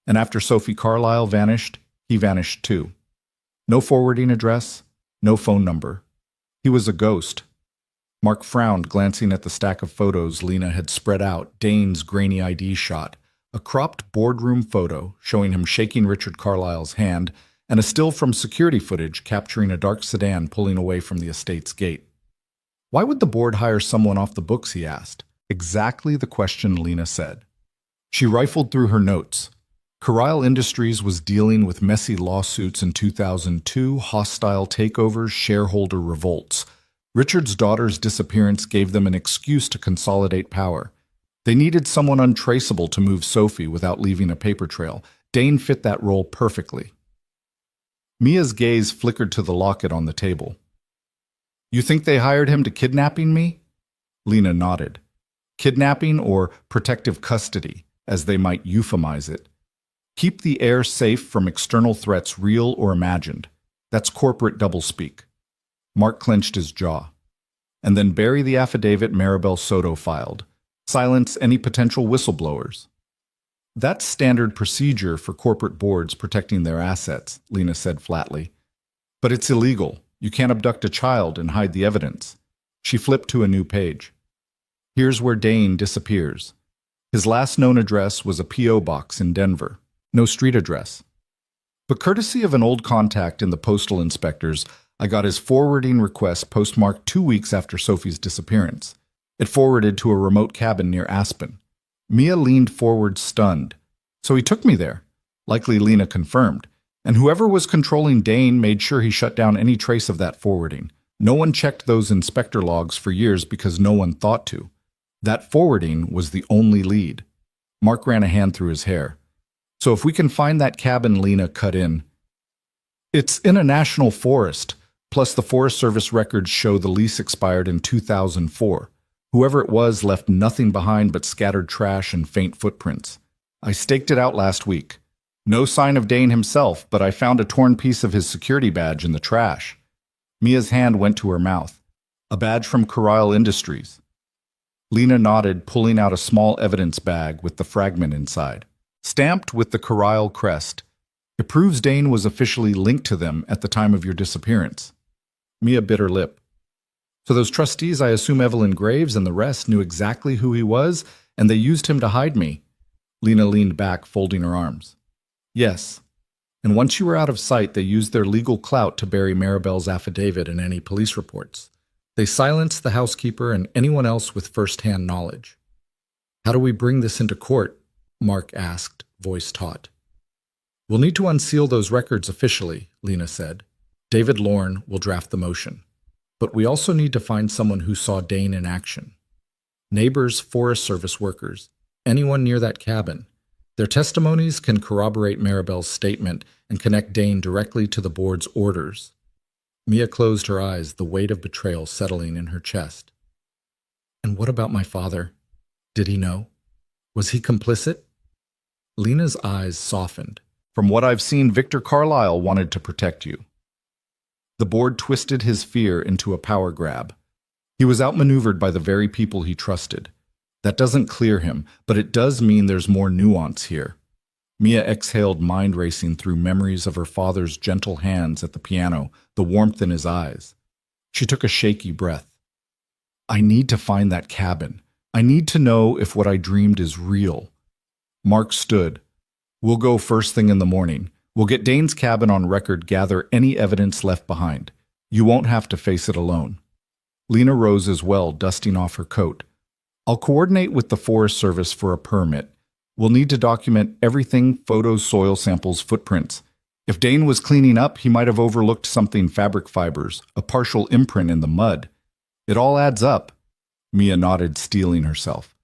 And after Sophie Carlyle vanished, he vanished too. No forwarding address, no phone number. He was a ghost. Mark frowned, glancing at the stack of photos Lena had spread out, Dane's grainy ID shot, a cropped boardroom photo showing him shaking Richard Carlyle's hand, and a still from security footage capturing a dark sedan pulling away from the estate's gate. Why would the board hire someone off the books, he asked. Exactly the question Lena said. She rifled through her notes. Carlyle Industries was dealing with messy lawsuits in 2002, hostile takeovers, shareholder revolts. Richard's daughter's disappearance gave them an excuse to consolidate power. They needed someone untraceable to move Sophie without leaving a paper trail. Dane fit that role perfectly. Mia's gaze flickered to the locket on the table. "You think they hired him to kidnapping me?" Lena nodded. Kidnapping, or protective custody, as they might euphemize it. Keep the heir safe from external threats, real or imagined. That's corporate doublespeak. Mark clenched his jaw. And then bury the affidavit Maribel Soto filed. Silence any potential whistleblowers. "That's standard procedure for corporate boards protecting their assets," Lena said flatly. "But it's illegal. You can't abduct a child and hide the evidence." She flipped to a new page. Here's where Dane disappears. His last known address was a P.O. box in Denver. No street address. But courtesy of an old contact in the postal inspectors, I got his forwarding request postmarked 2 weeks after Sophie's disappearance. It forwarded to a remote cabin near Aspen. Mia leaned forward, stunned. "So he took me there," likely Lena confirmed. And whoever was controlling Dane made sure he shut down any trace of that forwarding. No one checked those inspector logs for years because no one thought to. That forwarding was the only lead. Mark ran a hand through his hair. "So if we can find that cabin," Lena cut in. "It's in a national forest, plus the Forest Service records show the lease expired in 2004. Whoever it was left nothing behind but scattered trash and faint footprints. I staked it out last week. No sign of Dane himself, but I found a torn piece of his security badge in the trash." Mia's hand went to her mouth. "A badge from Carlyle Industries." Lena nodded, pulling out a small evidence bag with the fragment inside. Stamped with the Carlyle crest. "It proves Dane was officially linked to them at the time of your disappearance." Mia bit her lip. "So those trustees, I assume Evelyn Graves and the rest, knew exactly who he was, and they used him to hide me?" Lena leaned back, folding her arms. "Yes. And once you were out of sight, they used their legal clout to bury Maribel's affidavit and any police reports. They silenced the housekeeper and anyone else with first-hand knowledge." "How do we bring this into court?" Mark asked, voice taut. "We'll need to unseal those records officially," Lena said. "David Lorne will draft the motion. But we also need to find someone who saw Dane in action. Neighbors, Forest Service workers, anyone near that cabin. Their testimonies can corroborate Maribel's statement and connect Dane directly to the board's orders." Mia closed her eyes, the weight of betrayal settling in her chest. "And what about my father? Did he know? Was he complicit?" Lena's eyes softened. "From what I've seen, Victor Carlyle wanted to protect you." The board twisted his fear into a power grab. He was outmaneuvered by the very people he trusted. That doesn't clear him, but it does mean there's more nuance here. Mia exhaled, mind racing through memories of her father's gentle hands at the piano, the warmth in his eyes. She took a shaky breath. "I need to find that cabin. I need to know if what I dreamed is real." Mark stood. "We'll go first thing in the morning. We'll get Dane's cabin on record, gather any evidence left behind. You won't have to face it alone." Lena rose as well, dusting off her coat. "I'll coordinate with the Forest Service for a permit. We'll need to document everything: photos, soil samples, footprints. If Dane was cleaning up, he might have overlooked something: fabric fibers, a partial imprint in the mud. It all adds up." Mia nodded, steeling herself.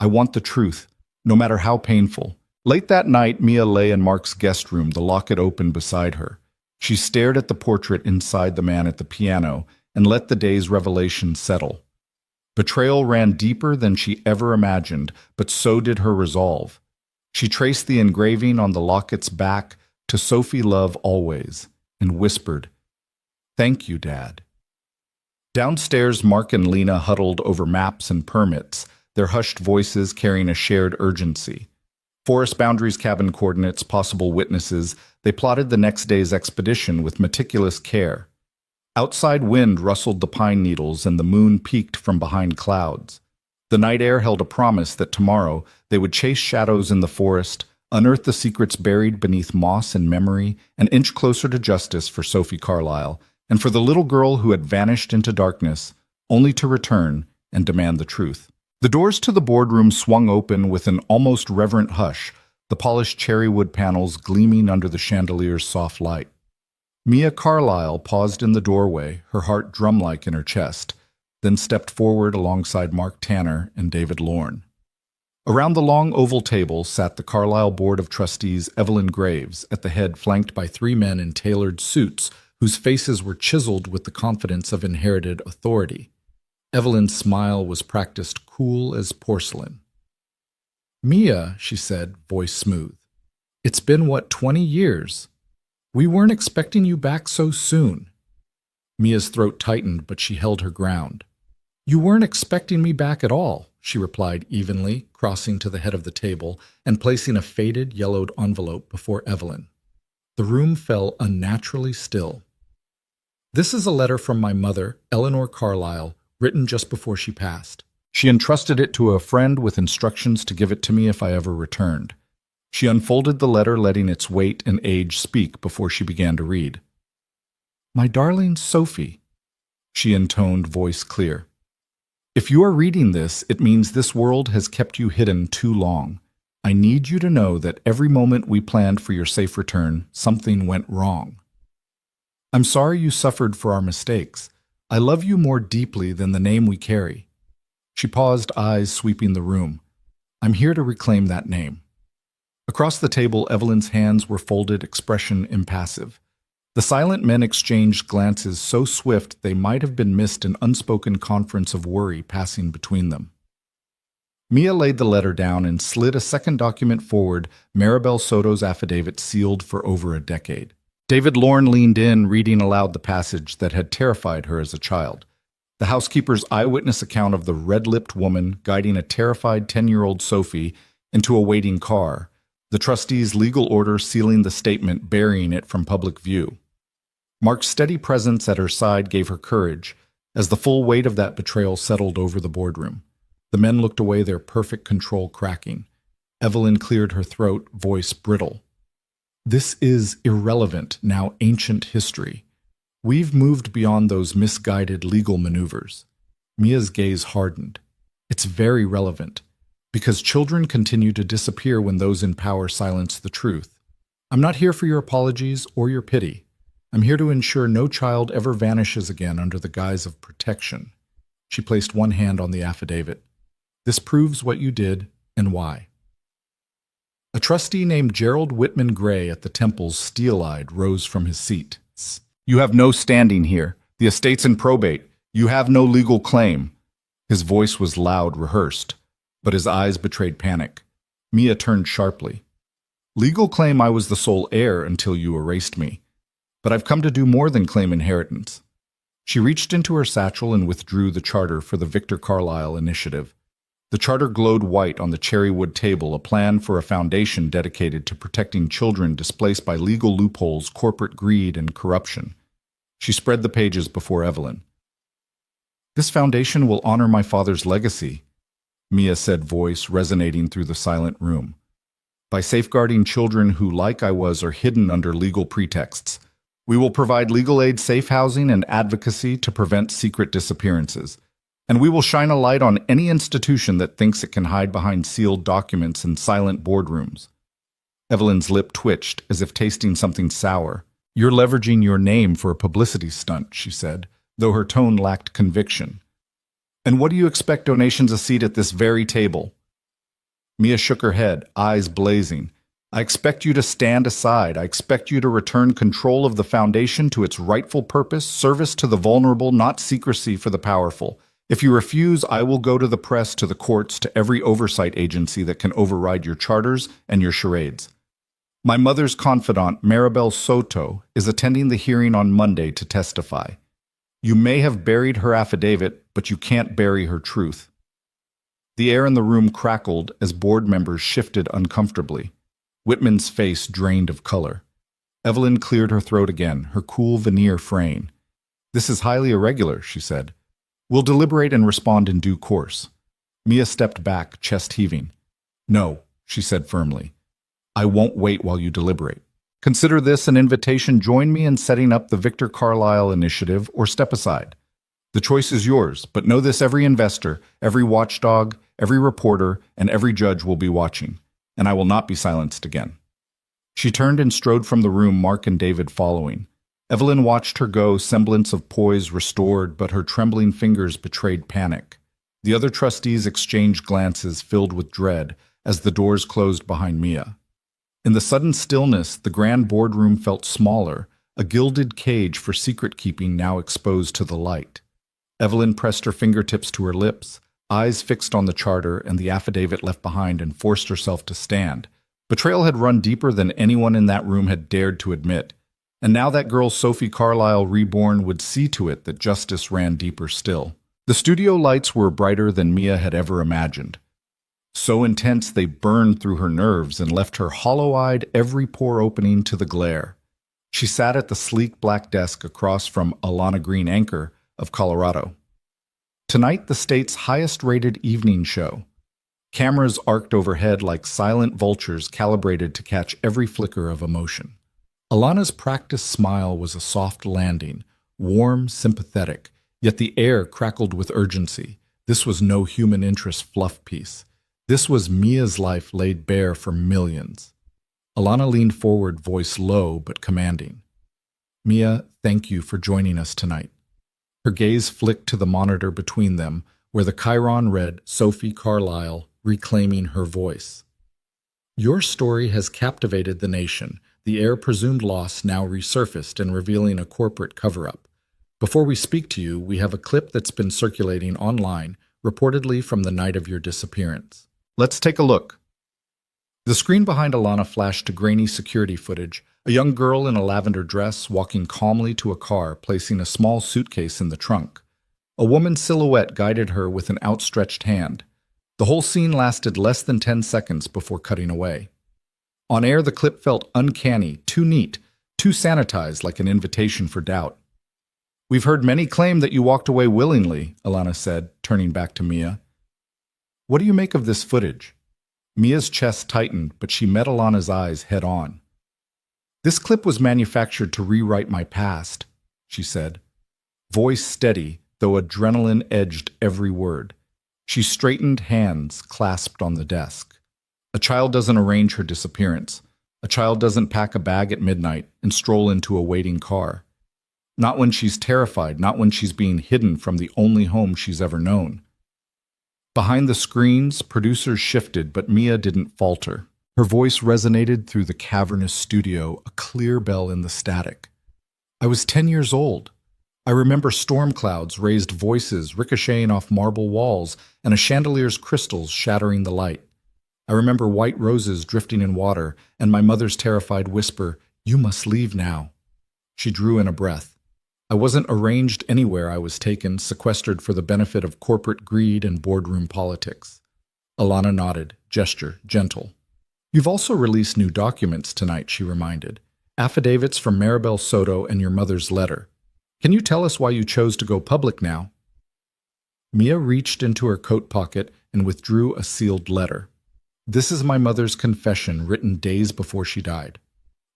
"I want the truth, no matter how painful." Late that night, Mia lay in Mark's guest room, the locket open beside her. She stared at the portrait inside the man at the piano and let the day's revelation settle. Betrayal ran deeper than she ever imagined, but so did her resolve. She traced the engraving on the locket's back to "Sophie Love Always" and whispered, "Thank you, Dad." Downstairs, Mark and Lena huddled over maps and permits, their hushed voices carrying a shared urgency. Forest boundaries, cabin coordinates, possible witnesses, they plotted the next day's expedition with meticulous care. Outside wind rustled the pine needles and the moon peeked from behind clouds. The night air held a promise that tomorrow they would chase shadows in the forest, unearth the secrets buried beneath moss and memory, and inch closer to justice for Sophie Carlyle, and for the little girl who had vanished into darkness, only to return and demand the truth. The doors to the boardroom swung open with an almost reverent hush. the polished cherry wood panels gleaming under the chandelier's soft light. Mia Carlyle paused in the doorway, her heart drum-like in her chest, then stepped forward alongside Mark Tanner and David Lorne. Around the long oval table sat the Carlyle Board of Trustees Evelyn Graves, at the head flanked by three men in tailored suits whose faces were chiseled with the confidence of inherited authority. Evelyn's smile was practiced cool as porcelain. "Mia," she said, voice smooth. "It's been, 20 years? We weren't expecting you back so soon." Mia's throat tightened, but she held her ground. "You weren't expecting me back at all," she replied evenly, crossing to the head of the table and placing a faded, yellowed envelope before Evelyn. The room fell unnaturally still. "This is a letter from my mother, Eleanor Carlyle, written just before she passed. She entrusted it to a friend with instructions to give it to me if I ever returned." She unfolded the letter, letting its weight and age speak before she began to read. "My darling Sophie," she intoned, voice clear. "If you are reading this, it means this world has kept you hidden too long. I need you to know that every moment we planned for your safe return, something went wrong. I'm sorry you suffered for our mistakes. I love you more deeply than the name we carry." She paused, eyes sweeping the room. "I'm here to reclaim that name." Across the table, Evelyn's hands were folded, expression impassive. The silent men exchanged glances so swift they might have been missed, an unspoken conference of worry passing between them. Mia laid the letter down and slid a second document forward, Maribel Soto's affidavit sealed for over a decade. David Lorne leaned in, reading aloud the passage that had terrified her as a child. The housekeeper's eyewitness account of the red-lipped woman guiding a terrified 10-year-old Sophie into a waiting car, the trustee's legal order sealing the statement, burying it from public view. Mark's steady presence at her side gave her courage, as the full weight of that betrayal settled over the boardroom. The men looked away, their perfect control cracking. Evelyn cleared her throat, voice brittle. "This is irrelevant, now ancient history. We've moved beyond those misguided legal maneuvers." Mia's gaze hardened. "It's very relevant, because children continue to disappear when those in power silence the truth. I'm not here for your apologies or your pity. I'm here to ensure no child ever vanishes again under the guise of protection." She placed one hand on the affidavit. "This proves what you did and why." A trustee named Gerald Whitman Gray at the Temples, steel-eyed, rose from his seat. "You have no standing here. The estate's in probate. You have no legal claim." His voice was loud, rehearsed, but his eyes betrayed panic. Mia turned sharply. "Legal claim I was the sole heir until you erased me. But I've come to do more than claim inheritance." She reached into her satchel and withdrew the charter for the Victor Carlyle Initiative. The charter glowed white on the cherrywood table, a plan for a foundation dedicated to protecting children displaced by legal loopholes, corporate greed, and corruption. She spread the pages before Evelyn. "This foundation will honor my father's legacy," Mia said, voice resonating through the silent room, "by safeguarding children who, like I was, are hidden under legal pretexts. We will provide legal aid, safe housing, and advocacy to prevent secret disappearances. And we will shine a light on any institution that thinks it can hide behind sealed documents and silent boardrooms." Evelyn's lip twitched, as if tasting something sour. "You're leveraging your name for a publicity stunt," she said, though her tone lacked conviction. "And what do you expect donations a seat at this very table?" Mia shook her head, eyes blazing. "I expect you to stand aside. I expect you to return control of the foundation to its rightful purpose, service to the vulnerable, not secrecy for the powerful. If you refuse, I will go to the press, to the courts, to every oversight agency that can override your charters and your charades. My mother's confidant, Maribel Soto, is attending the hearing on Monday to testify. You may have buried her affidavit, but you can't bury her truth." The air in the room crackled as board members shifted uncomfortably. Whitman's face drained of color. Evelyn cleared her throat again, her cool veneer fraying. "This is highly irregular," she said. "We'll deliberate and respond in due course." Mia stepped back, chest heaving. "No," she said firmly. "I won't wait while you deliberate. Consider this an invitation. Join me in setting up the Victor Carlyle Initiative, or step aside. The choice is yours, but know this: every investor, every watchdog, every reporter, and every judge will be watching. and I will not be silenced again. She turned and strode from the room, Mark and David following. Evelyn watched her go, semblance of poise restored, but her trembling fingers betrayed panic. The other trustees exchanged glances filled with dread as the doors closed behind Mia. In the sudden stillness, the grand boardroom felt smaller, a gilded cage for secret-keeping now exposed to the light. Evelyn pressed her fingertips to her lips, eyes fixed on the charter and the affidavit left behind, and forced herself to stand. Betrayal had run deeper than anyone in that room had dared to admit, and now that girl Sophie Carlyle reborn would see to it that justice ran deeper still. The studio lights were brighter than Mia had ever imagined. So intense they burned through her nerves and left her hollow-eyed, every pore opening to the glare. She sat at the sleek black desk across from Alana Green, anchor of Colorado. Tonight, the state's highest-rated evening show. Cameras arced overhead like silent vultures calibrated to catch every flicker of emotion. Alana's practiced smile was a soft landing, warm, sympathetic, yet the air crackled with urgency. This was no human interest fluff piece. This was Mia's life laid bare for millions. Alana leaned forward, voice low but commanding. Mia, thank you for joining us tonight. Her gaze flicked to the monitor between them, where the chyron read Sophie Carlyle, reclaiming her voice. Your story has captivated the nation, the heir presumed lost now resurfaced and revealing a corporate cover-up. Before we speak to you, we have a clip that's been circulating online, reportedly from the night of your disappearance. Let's take a look. The screen behind Alana flashed to grainy security footage, a young girl in a lavender dress walking calmly to a car, placing a small suitcase in the trunk. A woman's silhouette guided her with an outstretched hand. The whole scene lasted less than 10 seconds before cutting away. On air, the clip felt uncanny, too neat, too sanitized, like an invitation for doubt. We've heard many claim that you walked away willingly, Alana said, turning back to Mia. What do you make of this footage? Mia's chest tightened, but she met Alana's eyes head on. This clip was manufactured to rewrite my past, she said. Voice steady, though adrenaline edged every word. She straightened, hands clasped on the desk. A child doesn't arrange her disappearance. A child doesn't pack a bag at midnight and stroll into a waiting car. Not when she's terrified, not when she's being hidden from the only home she's ever known. Behind the screens, producers shifted, but Mia didn't falter. Her voice resonated through the cavernous studio, a clear bell in the static. I was 10 years old. I remember storm clouds, raised voices ricocheting off marble walls, and a chandelier's crystals shattering the light. I remember white roses drifting in water, and my mother's terrified whisper, "You must leave now." She drew in a breath. I wasn't arranged anywhere. I was taken, sequestered for the benefit of corporate greed and boardroom politics. Alana nodded, gesture gentle. You've also released new documents tonight, she reminded. Affidavits from Maribel Soto and your mother's letter. Can you tell us why you chose to go public now? Mia reached into her coat pocket and withdrew a sealed letter. This is my mother's confession, written days before she died.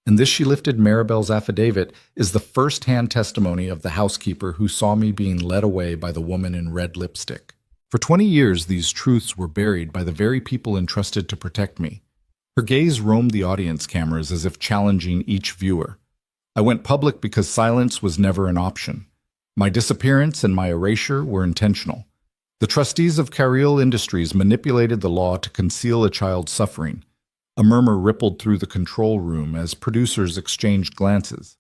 And this, she lifted Maribel's affidavit, is the first-hand testimony of the housekeeper who saw me being led away by the woman in red lipstick. For 20 years, these truths were buried by the very people entrusted to protect me. Her gaze roamed the audience cameras as if challenging each viewer. I went public because silence was never an option. My disappearance and my erasure were intentional. The trustees of Carril Industries manipulated the law to conceal a child's suffering. A murmur rippled through the control room as producers exchanged glances.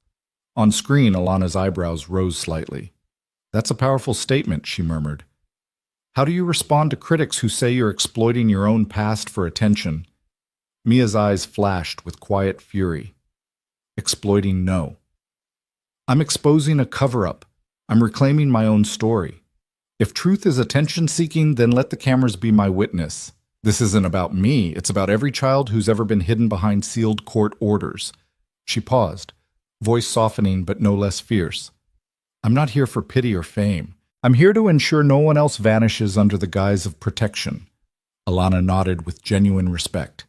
On screen, Alana's eyebrows rose slightly. That's a powerful statement, she murmured. How do you respond to critics who say you're exploiting your own past for attention? Mia's eyes flashed with quiet fury. Exploiting, no. I'm exposing a cover-up. I'm reclaiming my own story. If truth is attention-seeking, then let the cameras be my witness. This isn't about me, it's about every child who's ever been hidden behind sealed court orders. She paused, voice softening but no less fierce. I'm not here for pity or fame. I'm here to ensure no one else vanishes under the guise of protection. Alana nodded with genuine respect.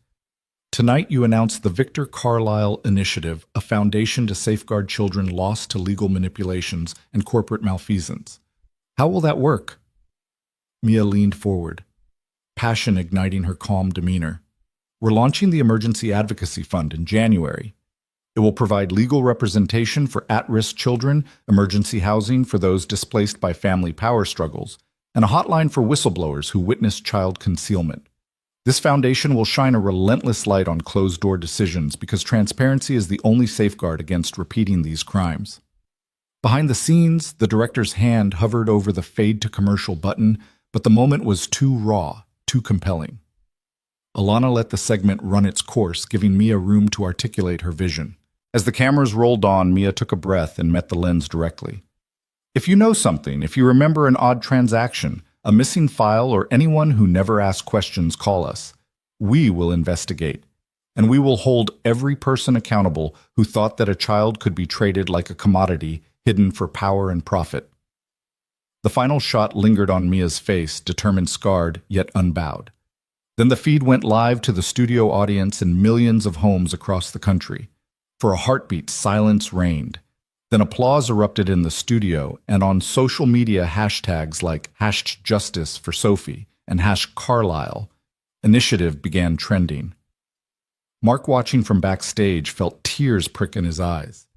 Tonight you announced the Victor Carlyle Initiative, a foundation to safeguard children lost to legal manipulations and corporate malfeasance. How will that work? Mia leaned forward, passion igniting her calm demeanor. We're launching the Emergency Advocacy Fund in January. It will provide legal representation for at-risk children, emergency housing for those displaced by family power struggles, and a hotline for whistleblowers who witness child concealment. This foundation will shine a relentless light on closed-door decisions because transparency is the only safeguard against repeating these crimes. Behind the scenes, the director's hand hovered over the fade-to-commercial button, but the moment was too raw, too compelling. Alana let the segment run its course, giving Mia room to articulate her vision. As the cameras rolled on, Mia took a breath and met the lens directly. If you know something, if you remember an odd transaction, a missing file, or anyone who never asked questions, call us. We will investigate. And we will hold every person accountable who thought that a child could be traded like a commodity, hidden for power and profit. The final shot lingered on Mia's face, determined, scarred, yet unbowed. Then the feed went live to the studio audience in millions of homes across the country. For a heartbeat, silence reigned. Then applause erupted in the studio, and on social media hashtags like #JusticeForSophie and #Carlisle, initiative began trending. Mark, watching from backstage, felt tears prick in his eyes.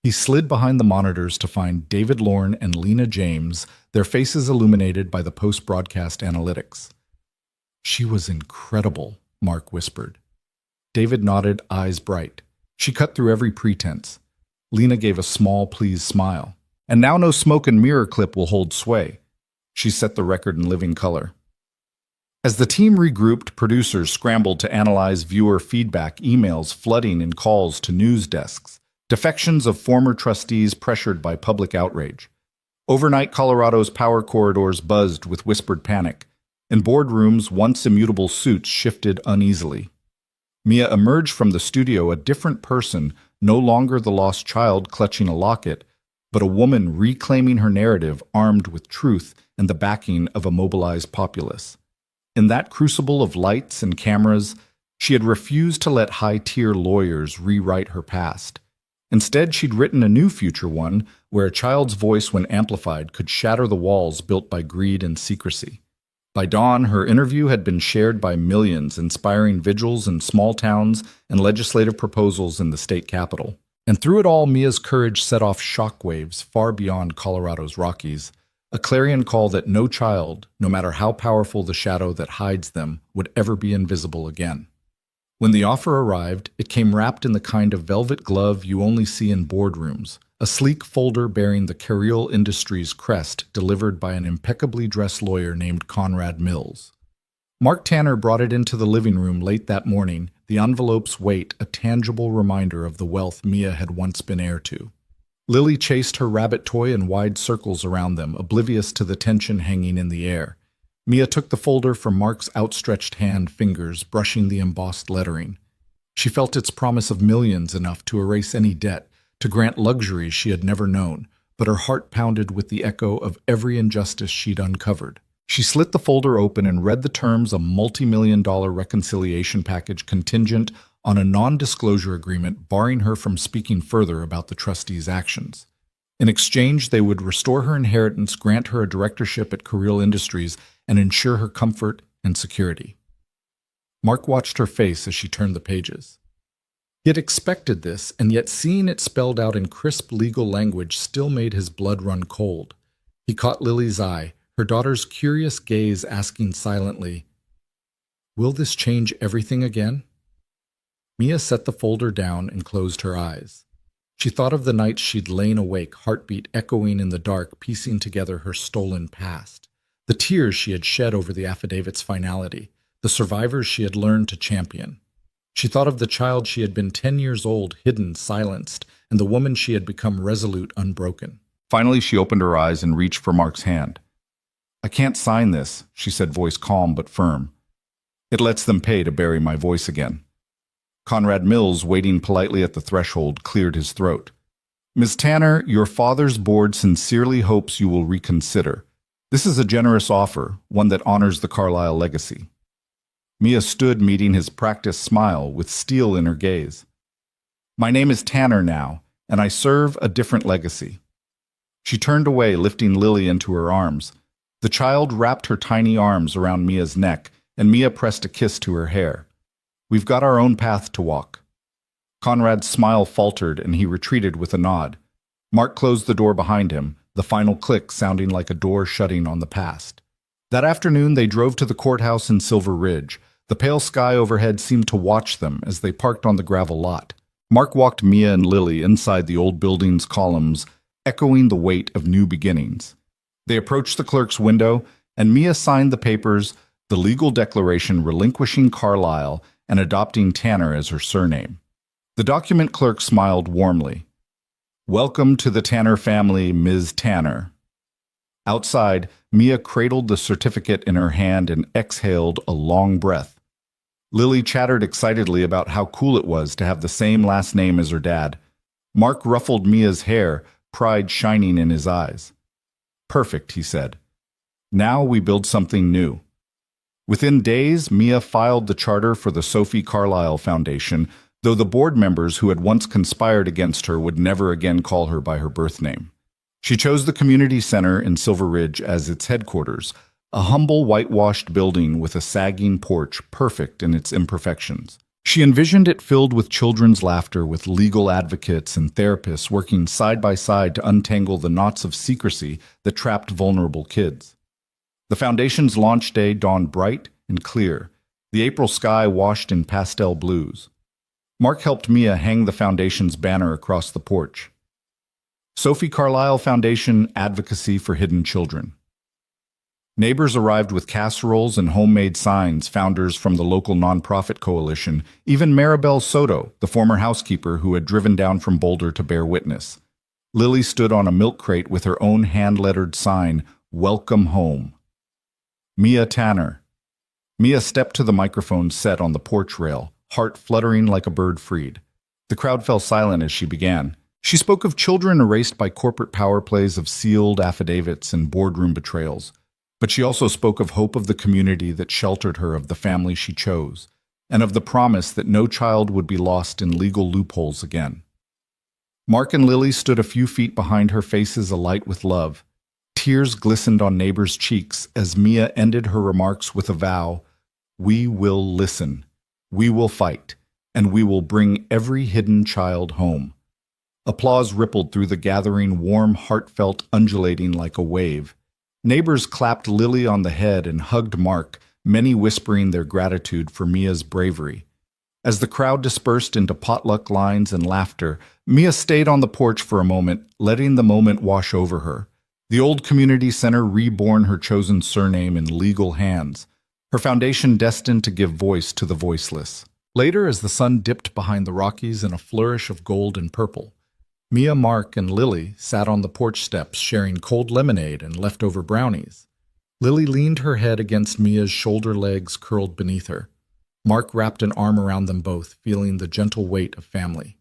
He slid behind the monitors to find David Lorne and Lena James, their faces illuminated by the post-broadcast analytics. "She was incredible," Mark whispered. David nodded, eyes bright. "She cut through every pretense." Lena gave a small, pleased smile. "And now no smoke and mirror clip will hold sway." She set the record in living color. As the team regrouped, producers scrambled to analyze viewer feedback, emails flooding in calls to news desks, defections of former trustees pressured by public outrage. Overnight, Colorado's power corridors buzzed with whispered panic. In boardrooms, once immutable suits shifted uneasily. Mia emerged from the studio a different person, no longer the lost child clutching a locket, but a woman reclaiming her narrative, armed with truth and the backing of a mobilized populace. In that crucible of lights and cameras, she had refused to let high-tier lawyers rewrite her past. Instead, she'd written a new future, one where a child's voice, when amplified, could shatter the walls built by greed and secrecy. By dawn, her interview had been shared by millions, inspiring vigils in small towns and legislative proposals in the state capitol. And through it all, Mia's courage set off shockwaves far beyond Colorado's Rockies, a clarion call that no child, no matter how powerful the shadow that hides them, would ever be invisible again. When the offer arrived, it came wrapped in the kind of velvet glove you only see in boardrooms, a sleek folder bearing the Carriol Industries crest delivered by an impeccably dressed lawyer named Conrad Mills. Mark Tanner brought it into the living room late that morning, the envelope's weight a tangible reminder of the wealth Mia had once been heir to. Lily chased her rabbit toy in wide circles around them, oblivious to the tension hanging in the air. Mia took the folder from Mark's outstretched hand, fingers brushing the embossed lettering. She felt its promise of millions, enough to erase any debt, to grant luxuries she had never known, but her heart pounded with the echo of every injustice she'd uncovered. She slit the folder open and read the terms: a multi-million-dollar reconciliation package contingent on a non-disclosure agreement barring her from speaking further about the trustees' actions. In exchange, they would restore her inheritance, grant her a directorship at Carriol Industries, and ensure her comfort and security. Mark watched her face as she turned the pages. He had expected this, and yet seeing it spelled out in crisp legal language still made his blood run cold. He caught Lily's eye, her daughter's curious gaze asking silently, "Will this change everything again?" Mia set the folder down and closed her eyes. She thought of the nights she'd lain awake, heartbeat echoing in the dark, piecing together her stolen past. The tears she had shed over the affidavit's finality, the survivors she had learned to champion. She thought of the child she had been 10 years old, hidden, silenced, and the woman she had become, resolute, unbroken. Finally, she opened her eyes and reached for Mark's hand. "I can't sign this," she said, voice calm but firm. "It lets them pay to bury my voice again." Conrad Mills, waiting politely at the threshold, cleared his throat. "Ms. Tanner, your father's board sincerely hopes you will reconsider. This is a generous offer, one that honors the Carlisle legacy." Mia stood, meeting his practiced smile with steel in her gaze. "My name is Tanner now, and I serve a different legacy." She turned away, lifting Lily into her arms. The child wrapped her tiny arms around Mia's neck, and Mia pressed a kiss to her hair. We've got our own path to walk." Conrad's smile faltered and he retreated with a nod. Mark closed the door behind him, the final click sounding like a door shutting on the past. That afternoon they drove to the courthouse in Silver Ridge. The pale sky overhead seemed to watch them as they parked on the gravel lot. Mark walked Mia and Lily inside the old building's columns, echoing the weight of new beginnings. They approached the clerk's window, and Mia signed the papers, the legal declaration relinquishing Carlisle and adopting Tanner as her surname. The document clerk smiled warmly. "Welcome to the Tanner family, Ms. Tanner." Outside, Mia cradled the certificate in her hand and exhaled a long breath. Lily chattered excitedly about how cool it was to have the same last name as her dad. Mark ruffled Mia's hair, pride shining in his eyes. "Perfect," he said. "Now we build something new." Within days, Mia filed the charter for the Sophie Carlisle Foundation, though the board members who had once conspired against her would never again call her by her birth name. She chose the community center in Silver Ridge as its headquarters, a humble whitewashed building with a sagging porch perfect in its imperfections. She envisioned it filled with children's laughter, with legal advocates and therapists working side by side to untangle the knots of secrecy that trapped vulnerable kids. The foundation's launch day dawned bright and clear, the April sky washed in pastel blues. Mark helped Mia hang the foundation's banner across the porch. Sophie Carlisle Foundation Advocacy for Hidden Children. Neighbors arrived with casseroles and homemade signs, founders from the local nonprofit coalition, even Maribel Soto, the former housekeeper who had driven down from Boulder to bear witness. Lily stood on a milk crate with her own hand-lettered sign, "Welcome Home." Mia Tanner. Mia stepped to the microphone set on the porch rail, heart fluttering like a bird freed. The crowd fell silent as she began. She spoke of children erased by corporate power plays, of sealed affidavits and boardroom betrayals. But she also spoke of hope of the community that sheltered her, of the family she chose, and of the promise that no child would be lost in legal loopholes again. Mark and Lily stood a few feet behind her, faces alight with love. Tears glistened on neighbors' cheeks as Mia ended her remarks with a vow: "We will listen, we will fight, and we will bring every hidden child home." Applause rippled through the gathering, warm, heartfelt, undulating like a wave. Neighbors clapped Lily on the head and hugged Mark, many whispering their gratitude for Mia's bravery. As the crowd dispersed into potluck lines and laughter, Mia stayed on the porch for a moment, letting the moment wash over her. The old community center reborn her chosen surname in legal hands, her foundation destined to give voice to the voiceless. Later, as the sun dipped behind the Rockies in a flourish of gold and purple, Mia, Mark, and Lily sat on the porch steps sharing cold lemonade and leftover brownies. Lily leaned her head against Mia's shoulder, legs curled beneath her. Mark wrapped an arm around them both, feeling the gentle weight of family.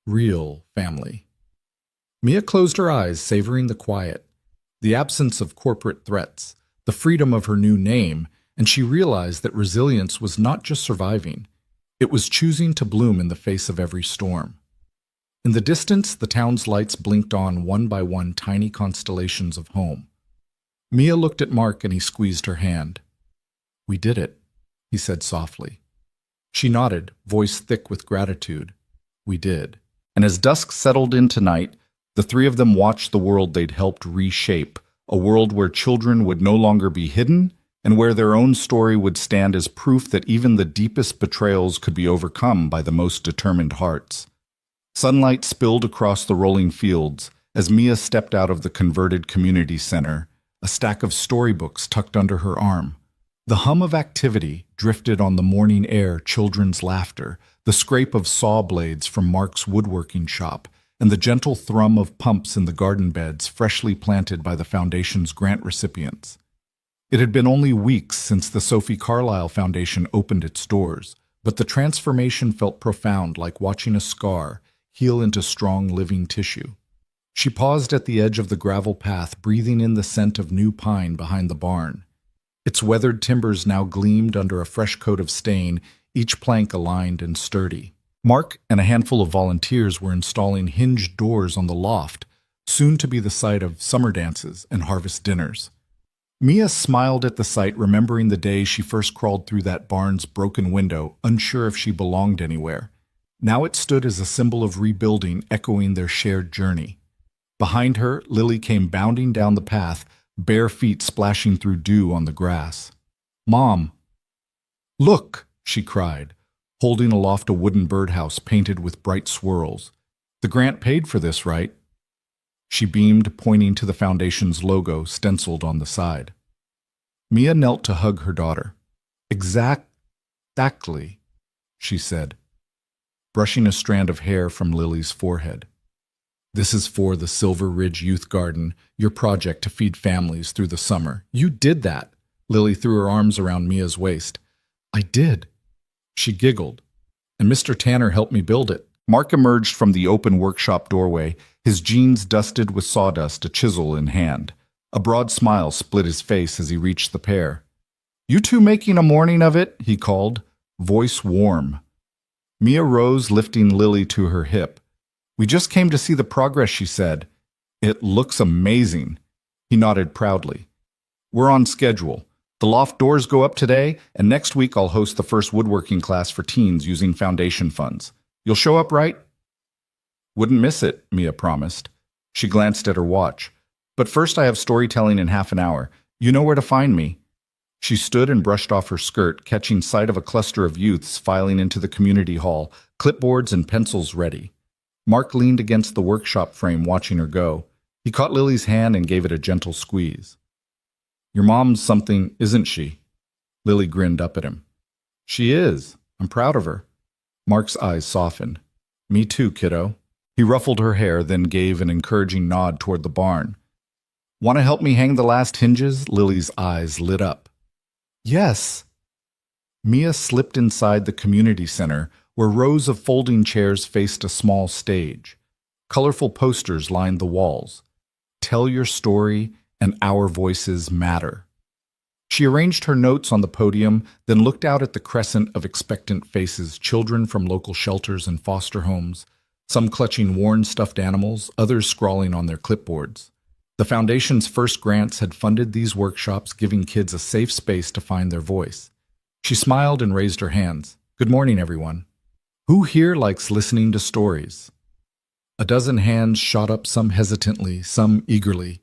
Real family. Mia closed her eyes, savoring the quiet, the absence of corporate threats, the freedom of her new name, and she realized that resilience was not just surviving. It was choosing to bloom in the face of every storm. In the distance, the town's lights blinked on one by one, tiny constellations of home. Mia looked at Mark and he squeezed her hand. "We did it," he said softly. She nodded, voice thick with gratitude. "We did." And as dusk settled into night, the three of them watched the world they'd helped reshape, a world where children would no longer be hidden and where their own story would stand as proof that even the deepest betrayals could be overcome by the most determined hearts. Sunlight spilled across the rolling fields as Mia stepped out of the converted community center, a stack of storybooks tucked under her arm. The hum of activity drifted on the morning air, children's laughter, the scrape of saw blades from Mark's woodworking shop, and the gentle thrum of pumps in the garden beds freshly planted by the foundation's grant recipients. It had been only weeks since the Sophie Carlisle Foundation opened its doors, but the transformation felt profound, like watching a scar heal into strong living tissue. She paused at the edge of the gravel path, breathing in the scent of new pine behind the barn. Its weathered timbers now gleamed under a fresh coat of stain, each plank aligned and sturdy. Mark and a handful of volunteers were installing hinged doors on the loft, soon to be the site of summer dances and harvest dinners. Mia smiled at the sight, remembering the day she first crawled through that barn's broken window, unsure if she belonged anywhere. Now it stood as a symbol of rebuilding, echoing their shared journey. Behind her, Lily came bounding down the path, bare feet splashing through dew on the grass. "Mom!" "Look!" she cried, holding aloft a wooden birdhouse painted with bright swirls. "The grant paid for this, right?" She beamed, pointing to the foundation's logo stenciled on the side. Mia knelt to hug her daughter. Exactly, she said, brushing a strand of hair from Lily's forehead. "This is for the Silver Ridge Youth Garden, your project to feed families through the summer. You did that." Lily threw her arms around Mia's waist. "I did." She giggled. "And Mr. Tanner helped me build it." Mark emerged from the open workshop doorway, his jeans dusted with sawdust, a chisel in hand. A broad smile split his face as he reached the pair. "You two making a morning of it?" he called, voice warm. Mia rose, lifting Lily to her hip. "We just came to see the progress," she said. "It looks amazing." He nodded proudly. "We're on schedule. The loft doors go up today, and next week I'll host the first woodworking class for teens using foundation funds. You'll show up, right?" "Wouldn't miss it," Mia promised. She glanced at her watch. "But first I have storytelling in half an hour. You know where to find me." She stood and brushed off her skirt, catching sight of a cluster of youths filing into the community hall, clipboards and pencils ready. Mark leaned against the workshop frame, watching her go. He caught Lily's hand and gave it a gentle squeeze. "Your mom's something, isn't she?" Lily grinned up at him. "She is. I'm proud of her." Mark's eyes softened. "Me too, kiddo." He ruffled her hair, then gave an encouraging nod toward the barn. "Want to help me hang the last hinges?" Lily's eyes lit up. "Yes." Mia slipped inside the community center, where rows of folding chairs faced a small stage. Colorful posters lined the walls. "Tell your story, and our voices matter." She arranged her notes on the podium, then looked out at the crescent of expectant faces, children from local shelters and foster homes, some clutching worn stuffed animals, others scrawling on their clipboards. The Foundation's first grants had funded these workshops, giving kids a safe space to find their voice. She smiled and raised her hands. "Good morning, everyone. Who here likes listening to stories?" A dozen hands shot up, some hesitantly, some eagerly.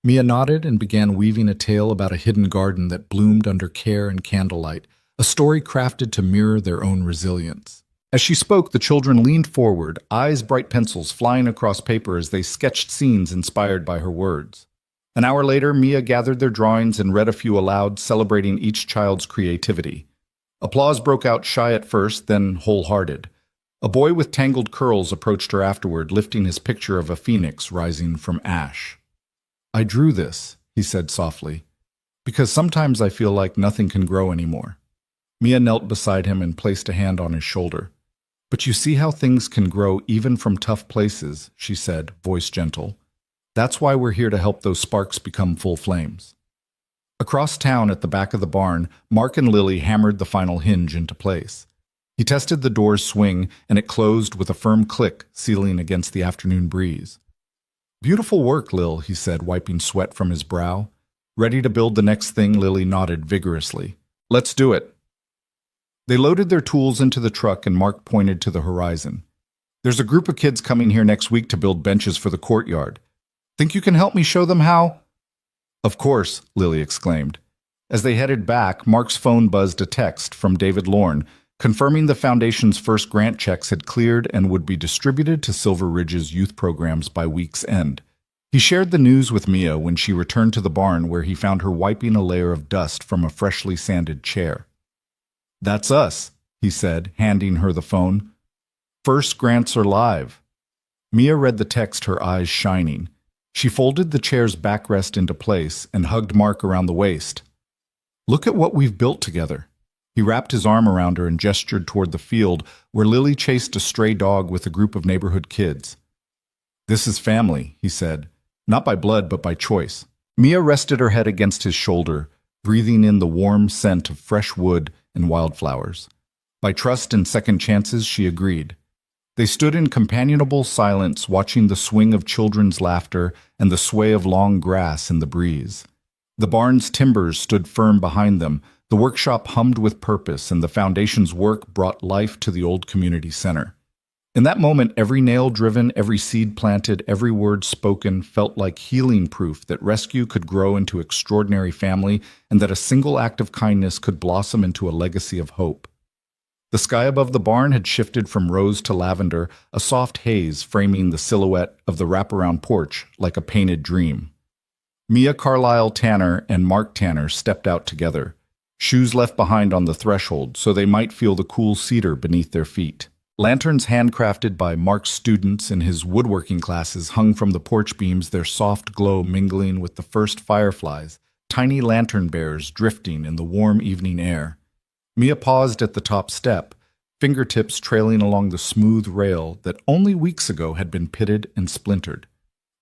Mia nodded and began weaving a tale about a hidden garden that bloomed under care and candlelight, a story crafted to mirror their own resilience. As she spoke, the children leaned forward, eyes bright pencils flying across paper as they sketched scenes inspired by her words. An hour later, Mia gathered their drawings and read a few aloud, celebrating each child's creativity. Applause broke out, shy at first, then wholehearted. A boy with tangled curls approached her afterward, lifting his picture of a phoenix rising from ash. "I drew this," he said softly, "because sometimes I feel like nothing can grow anymore." Mia knelt beside him and placed a hand on his shoulder. "But you see how things can grow even from tough places," she said, voice gentle. "That's why we're here to help those sparks become full flames." Across town at the back of the barn, Mark and Lily hammered the final hinge into place. He tested the door's swing, and it closed with a firm click, sealing against the afternoon breeze. "Beautiful work, Lil," he said, wiping sweat from his brow. "Ready to build the next thing?" Lily nodded vigorously. "Let's do it." They loaded their tools into the truck, and Mark pointed to the horizon. "There's a group of kids coming here next week to build benches for the courtyard. Think you can help me show them how?" "Of course," Lily exclaimed. As they headed back, Mark's phone buzzed a text from David Lorne, confirming the Foundation's first grant checks had cleared and would be distributed to Silver Ridge's youth programs by week's end. He shared the news with Mia when she returned to the barn, where he found her wiping a layer of dust from a freshly sanded chair. "That's us," he said, handing her the phone. "First grants are live." Mia read the text, her eyes shining. She folded the chair's backrest into place and hugged Mark around the waist. "Look at what we've built together." He wrapped his arm around her and gestured toward the field where Lily chased a stray dog with a group of neighborhood kids. "This is family," he said, "not by blood but by choice." Mia rested her head against his shoulder, breathing in the warm scent of fresh wood and wildflowers. By trust and second chances, she agreed. They stood in companionable silence, watching the swing of children's laughter and the sway of long grass in the breeze. The barn's timbers stood firm behind them, the workshop hummed with purpose, and the foundation's work brought life to the old community center. In that moment, every nail driven, every seed planted, every word spoken felt like healing proof that rescue could grow into extraordinary family and that a single act of kindness could blossom into a legacy of hope. The sky above the barn had shifted from rose to lavender, a soft haze framing the silhouette of the wraparound porch like a painted dream. Mia Carlisle Tanner and Mark Tanner stepped out together, shoes left behind on the threshold so they might feel the cool cedar beneath their feet. Lanterns handcrafted by Mark's students in his woodworking classes hung from the porch beams, their soft glow mingling with the first fireflies, tiny lantern bears drifting in the warm evening air. Mia paused at the top step, fingertips trailing along the smooth rail that only weeks ago had been pitted and splintered.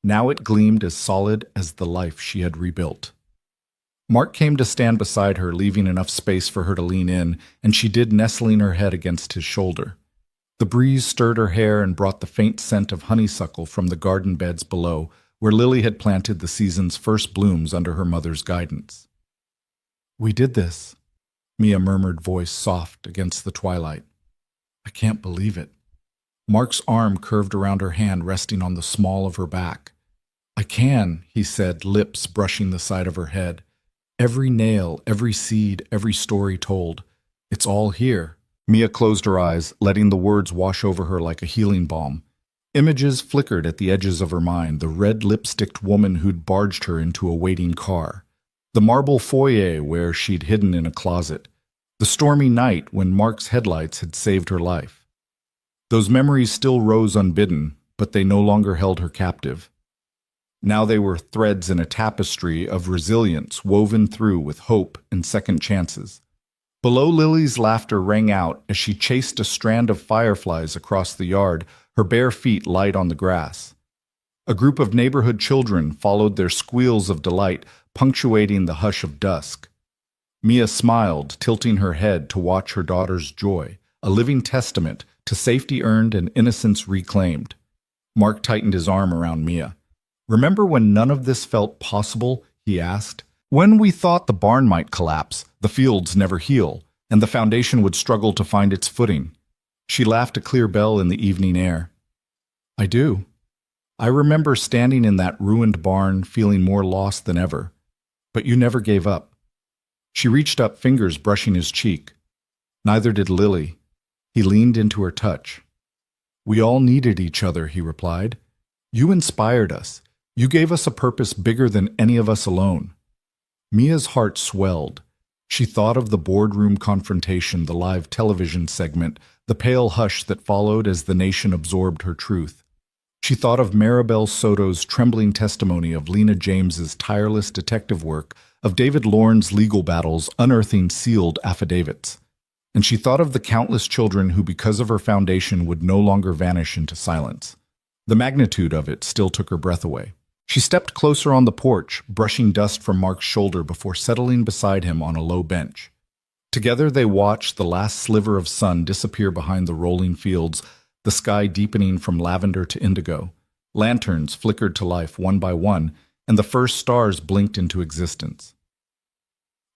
Now it gleamed as solid as the life she had rebuilt. Mark came to stand beside her, leaving enough space for her to lean in, and she did, nestling her head against his shoulder. The breeze stirred her hair and brought the faint scent of honeysuckle from the garden beds below, where Lily had planted the season's first blooms under her mother's guidance. "We did this," Mia murmured, voice soft against the twilight. "I can't believe it." Mark's arm curved around her hand, resting on the small of her back. "I can," he said, lips brushing the side of her head. "Every nail, every seed, every story told. It's all here." Mia closed her eyes, letting the words wash over her like a healing balm. Images flickered at the edges of her mind, the red lipsticked woman who'd barged her into a waiting car, the marble foyer where she'd hidden in a closet, the stormy night when Mark's headlights had saved her life. Those memories still rose unbidden, but they no longer held her captive. Now they were threads in a tapestry of resilience woven through with hope and second chances. Below, Lily's laughter rang out as she chased a strand of fireflies across the yard, her bare feet light on the grass. A group of neighborhood children followed their squeals of delight, punctuating the hush of dusk. Mia smiled, tilting her head to watch her daughter's joy, a living testament to safety earned and innocence reclaimed. Mark tightened his arm around Mia. "Remember when none of this felt possible?" he asked. "When we thought the barn might collapse, the fields never heal, and the foundation would struggle to find its footing." She laughed, a clear bell in the evening air. "I do. I remember standing in that ruined barn, feeling more lost than ever. But you never gave up." She reached up, fingers brushing his cheek. Neither did Lily. He leaned into her touch. "We all needed each other," he replied. "You inspired us. You gave us a purpose bigger than any of us alone." Mia's heart swelled. She thought of the boardroom confrontation, the live television segment, the pale hush that followed as the nation absorbed her truth. She thought of Maribel Soto's trembling testimony, of Lena James's tireless detective work, of David Lorne's legal battles unearthing sealed affidavits. And she thought of the countless children who, because of her foundation, would no longer vanish into silence. The magnitude of it still took her breath away. She stepped closer on the porch, brushing dust from Mark's shoulder before settling beside him on a low bench. Together they watched the last sliver of sun disappear behind the rolling fields, the sky deepening from lavender to indigo. Lanterns flickered to life one by one, and the first stars blinked into existence.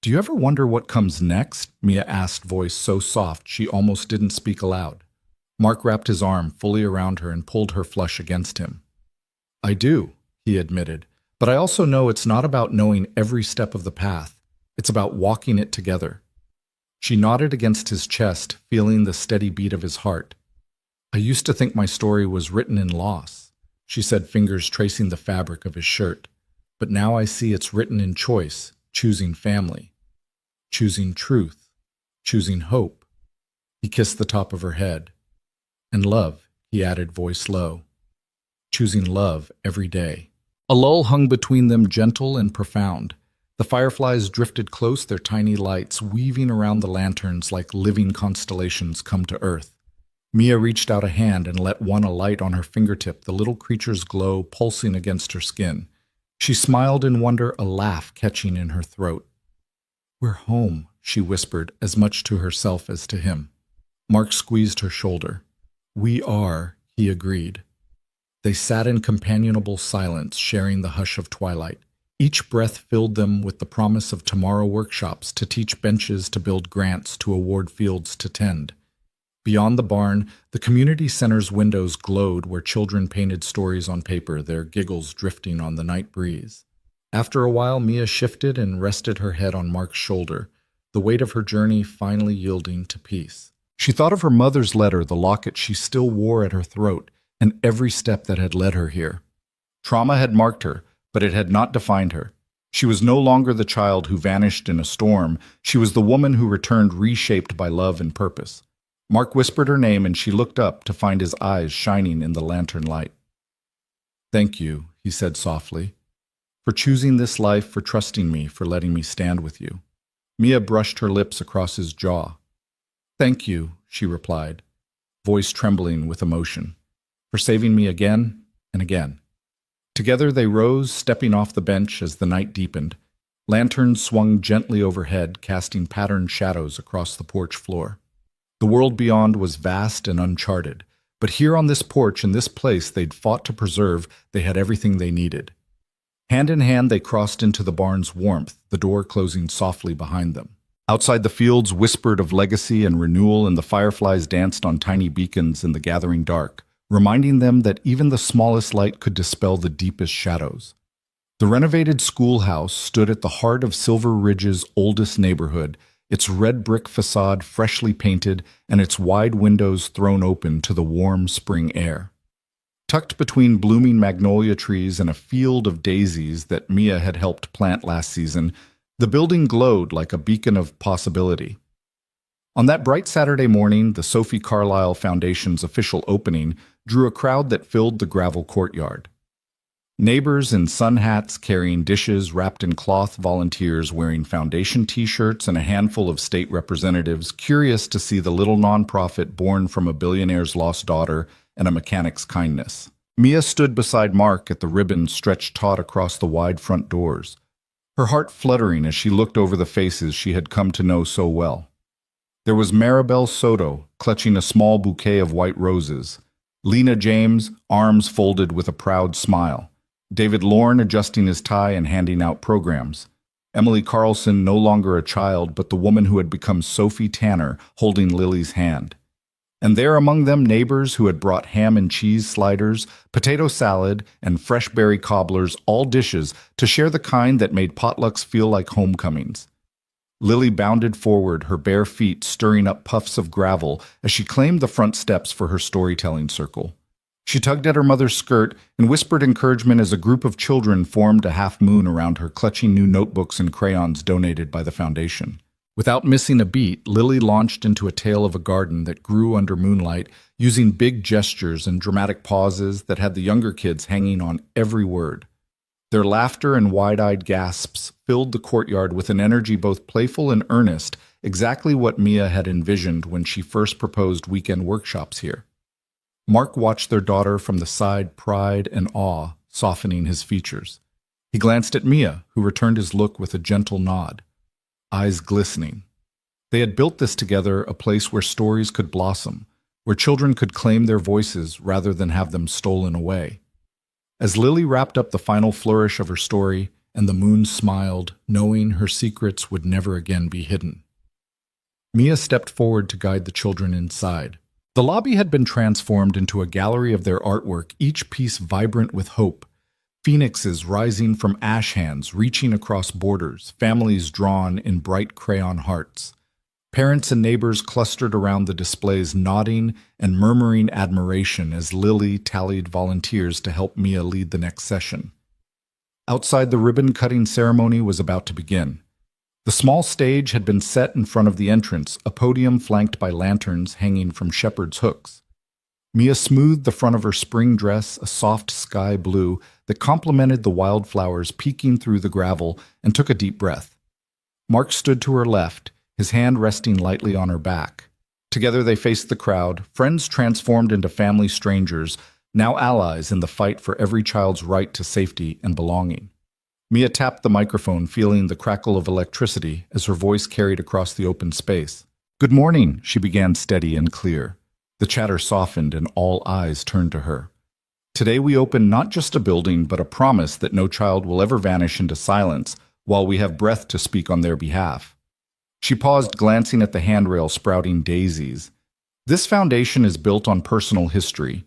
"Do you ever wonder what comes next?" Mia asked, voice so soft she almost didn't speak aloud. Mark wrapped his arm fully around her and pulled her flush against him. "I do," he admitted, "but I also know it's not about knowing every step of the path. It's about walking it together." She nodded against his chest, feeling the steady beat of his heart. "I used to think my story was written in loss," she said, fingers tracing the fabric of his shirt. "But now I see it's written in choice, choosing family, choosing truth, choosing hope." He kissed the top of her head. "And love," he added, voice low. "Choosing love every day." A lull hung between them, gentle and profound. The fireflies drifted close, their tiny lights weaving around the lanterns like living constellations come to earth. Mia reached out a hand and let one alight on her fingertip, the little creature's glow pulsing against her skin. She smiled in wonder, a laugh catching in her throat. "We're home," she whispered, as much to herself as to him. Mark squeezed her shoulder. "We are," he agreed. They sat in companionable silence, sharing the hush of twilight. Each breath filled them with the promise of tomorrow workshops to teach benches to build grants to award fields to tend. Beyond the barn, the community center's windows glowed where children painted stories on paper, their giggles drifting on the night breeze. After a while, Mia shifted and rested her head on Mark's shoulder, the weight of her journey finally yielding to peace. She thought of her mother's letter, the locket she still wore at her throat, and every step that had led her here. Trauma had marked her, but it had not defined her. She was no longer the child who vanished in a storm. She was the woman who returned reshaped by love and purpose. Mark whispered her name, and she looked up to find his eyes shining in the lantern light. "Thank you," he said softly, "for choosing this life, for trusting me, for letting me stand with you." Mia brushed her lips across his jaw. "Thank you," she replied, voice trembling with emotion, "for saving me again and again." Together they rose, stepping off the bench as the night deepened. Lanterns swung gently overhead, casting patterned shadows across the porch floor. The world beyond was vast and uncharted, but here on this porch, in this place they'd fought to preserve, they had everything they needed. Hand in hand they crossed into the barn's warmth, the door closing softly behind them. Outside the fields whispered of legacy and renewal, and the fireflies danced on tiny beacons in the gathering dark, reminding them that even the smallest light could dispel the deepest shadows. The renovated schoolhouse stood at the heart of Silver Ridge's oldest neighborhood, its red brick facade freshly painted and its wide windows thrown open to the warm spring air. Tucked between blooming magnolia trees and a field of daisies that Mia had helped plant last season, the building glowed like a beacon of possibility. On that bright Saturday morning, the Sophie Carlyle Foundation's official opening drew a crowd that filled the gravel courtyard. Neighbors in sun hats carrying dishes wrapped in cloth, volunteers wearing foundation t-shirts, and a handful of state representatives curious to see the little nonprofit born from a billionaire's lost daughter and a mechanic's kindness. Mia stood beside Mark at the ribbon stretched taut across the wide front doors, her heart fluttering as she looked over the faces she had come to know so well. There was Maribel Soto, clutching a small bouquet of white roses, Lena James, arms folded with a proud smile, David Lorne adjusting his tie and handing out programs, Emily Carlson, no longer a child but the woman who had become Sophie Tanner, holding Lily's hand. And there among them neighbors who had brought ham and cheese sliders, potato salad, and fresh berry cobblers, all dishes to share, the kind that made potlucks feel like homecomings. Lily bounded forward, her bare feet stirring up puffs of gravel as she claimed the front steps for her storytelling circle. She tugged at her mother's skirt and whispered encouragement as a group of children formed a half moon around her, clutching new notebooks and crayons donated by the foundation. Without missing a beat, Lily launched into a tale of a garden that grew under moonlight, using big gestures and dramatic pauses that had the younger kids hanging on every word. Their laughter and wide-eyed gasps filled the courtyard with an energy both playful and earnest, exactly what Mia had envisioned when she first proposed weekend workshops here. Mark watched their daughter from the side, pride and awe softening his features. He glanced at Mia, who returned his look with a gentle nod, eyes glistening. They had built this together, a place where stories could blossom, where children could claim their voices rather than have them stolen away. As Lily wrapped up the final flourish of her story, and the moon smiled, knowing her secrets would never again be hidden, Mia stepped forward to guide the children inside. The lobby had been transformed into a gallery of their artwork, each piece vibrant with hope. Phoenixes rising from ash hands, reaching across borders, families drawn in bright crayon hearts. Parents and neighbors clustered around the displays, nodding and murmuring admiration as Lily tallied volunteers to help Mia lead the next session. Outside, the ribbon-cutting ceremony was about to begin. The small stage had been set in front of the entrance, a podium flanked by lanterns hanging from shepherd's hooks. Mia smoothed the front of her spring dress, a soft sky blue that complemented the wildflowers peeking through the gravel, and took a deep breath. Mark stood to her left, his hand resting lightly on her back. Together they faced the crowd, friends transformed into family strangers, now allies in the fight for every child's right to safety and belonging. Mia tapped the microphone, feeling the crackle of electricity as her voice carried across the open space. "Good morning," she began, steady and clear. The chatter softened and all eyes turned to her. Today we open not just a building, but a promise that no child will ever vanish into silence while we have breath to speak on their behalf. She paused, glancing at the handrail sprouting daisies. This foundation is built on personal history.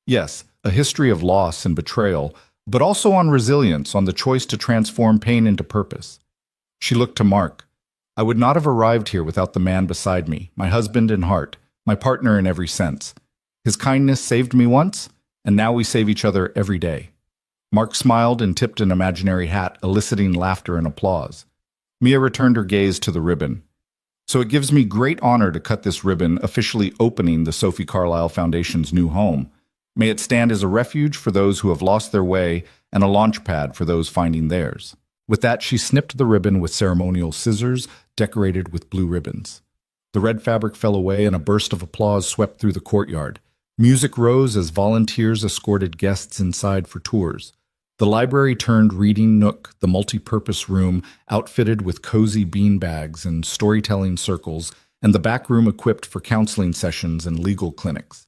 Yes, a history of loss and betrayal, but also on resilience, on the choice to transform pain into purpose. She looked to Mark. I would not have arrived here without the man beside me, my husband in heart, my partner in every sense. His kindness saved me once, and now we save each other every day. Mark smiled and tipped an imaginary hat, eliciting laughter and applause. Mia returned her gaze to the ribbon. So it gives me great honor to cut this ribbon, officially opening the Sophie Carlyle Foundation's new home. May it stand as a refuge for those who have lost their way and a launch pad for those finding theirs. With that, she snipped the ribbon with ceremonial scissors decorated with blue ribbons. The red fabric fell away and a burst of applause swept through the courtyard. Music rose as volunteers escorted guests inside for tours. The library turned reading nook, the multi-purpose room outfitted with cozy beanbags and storytelling circles, and the back room equipped for counseling sessions and legal clinics.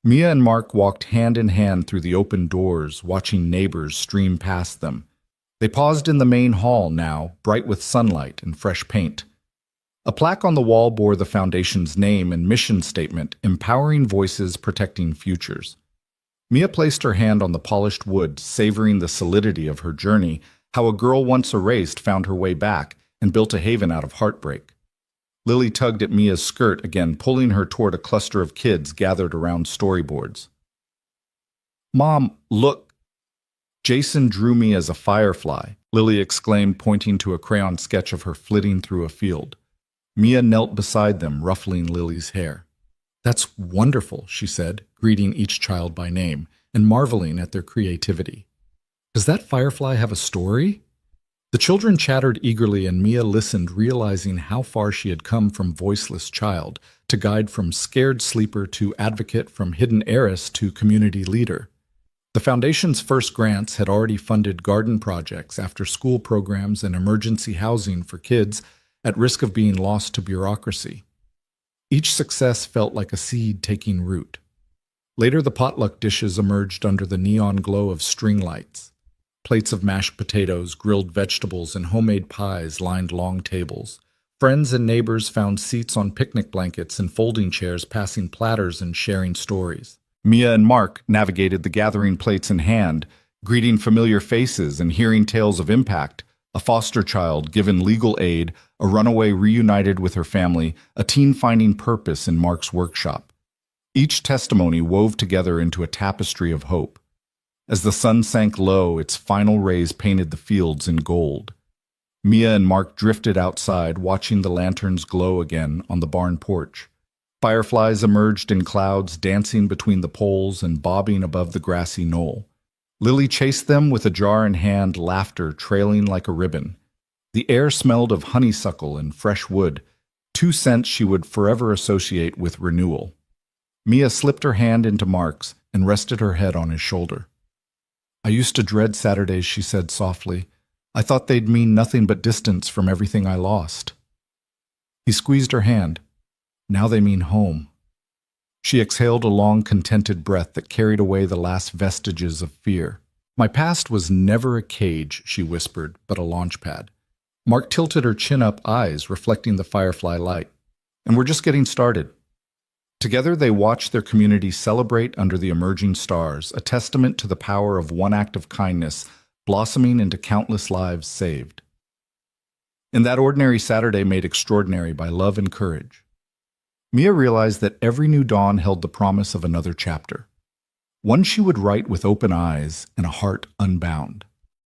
Mia and Mark walked hand in hand through the open doors, watching neighbors stream past them. They paused in the main hall now, bright with sunlight and fresh paint. A plaque on the wall bore the foundation's name and mission statement, empowering voices, protecting futures. Mia placed her hand on the polished wood, savoring the solidity of her journey, how a girl once erased found her way back and built a haven out of heartbreak. Lily tugged at Mia's skirt again, pulling her toward a cluster of kids gathered around storyboards. Mom, look! Jason drew me as a firefly, Lily exclaimed, pointing to a crayon sketch of her flitting through a field. Mia knelt beside them, ruffling Lily's hair. That's wonderful, she said, greeting each child by name and marveling at their creativity. Does that firefly have a story? The children chattered eagerly and Mia listened, realizing how far she had come from voiceless child to guide, from scared sleeper to advocate, from hidden heiress to community leader. The foundation's first grants had already funded garden projects, after-school programs, and emergency housing for kids at risk of being lost to bureaucracy. Each success felt like a seed taking root. Later, the potluck dishes emerged under the neon glow of string lights. Plates of mashed potatoes, grilled vegetables, and homemade pies lined long tables. Friends and neighbors found seats on picnic blankets and folding chairs, passing platters and sharing stories. Mia and Mark navigated the gathering, plates in hand, greeting familiar faces and hearing tales of impact. A foster child given legal aid, a runaway reunited with her family, a teen finding purpose in Mark's workshop. Each testimony wove together into a tapestry of hope. As the sun sank low, its final rays painted the fields in gold. Mia and Mark drifted outside, watching the lanterns glow again on the barn porch. Fireflies emerged in clouds, dancing between the poles and bobbing above the grassy knoll. Lily chased them with a jar in hand, laughter trailing like a ribbon. The air smelled of honeysuckle and fresh wood, two scents she would forever associate with renewal. Mia slipped her hand into Mark's and rested her head on his shoulder. I used to dread Saturdays, she said softly. I thought they'd mean nothing but distance from everything I lost. He squeezed her hand. Now they mean home. She exhaled a long, contented breath that carried away the last vestiges of fear. My past was never a cage, she whispered, but a launch pad. Mark tilted her chin-up, eyes reflecting the firefly light. And we're just getting started. Together they watched their community celebrate under the emerging stars, a testament to the power of one act of kindness blossoming into countless lives saved. In that ordinary Saturday made extraordinary by love and courage, Mia realized that every new dawn held the promise of another chapter, one she would write with open eyes and a heart unbound.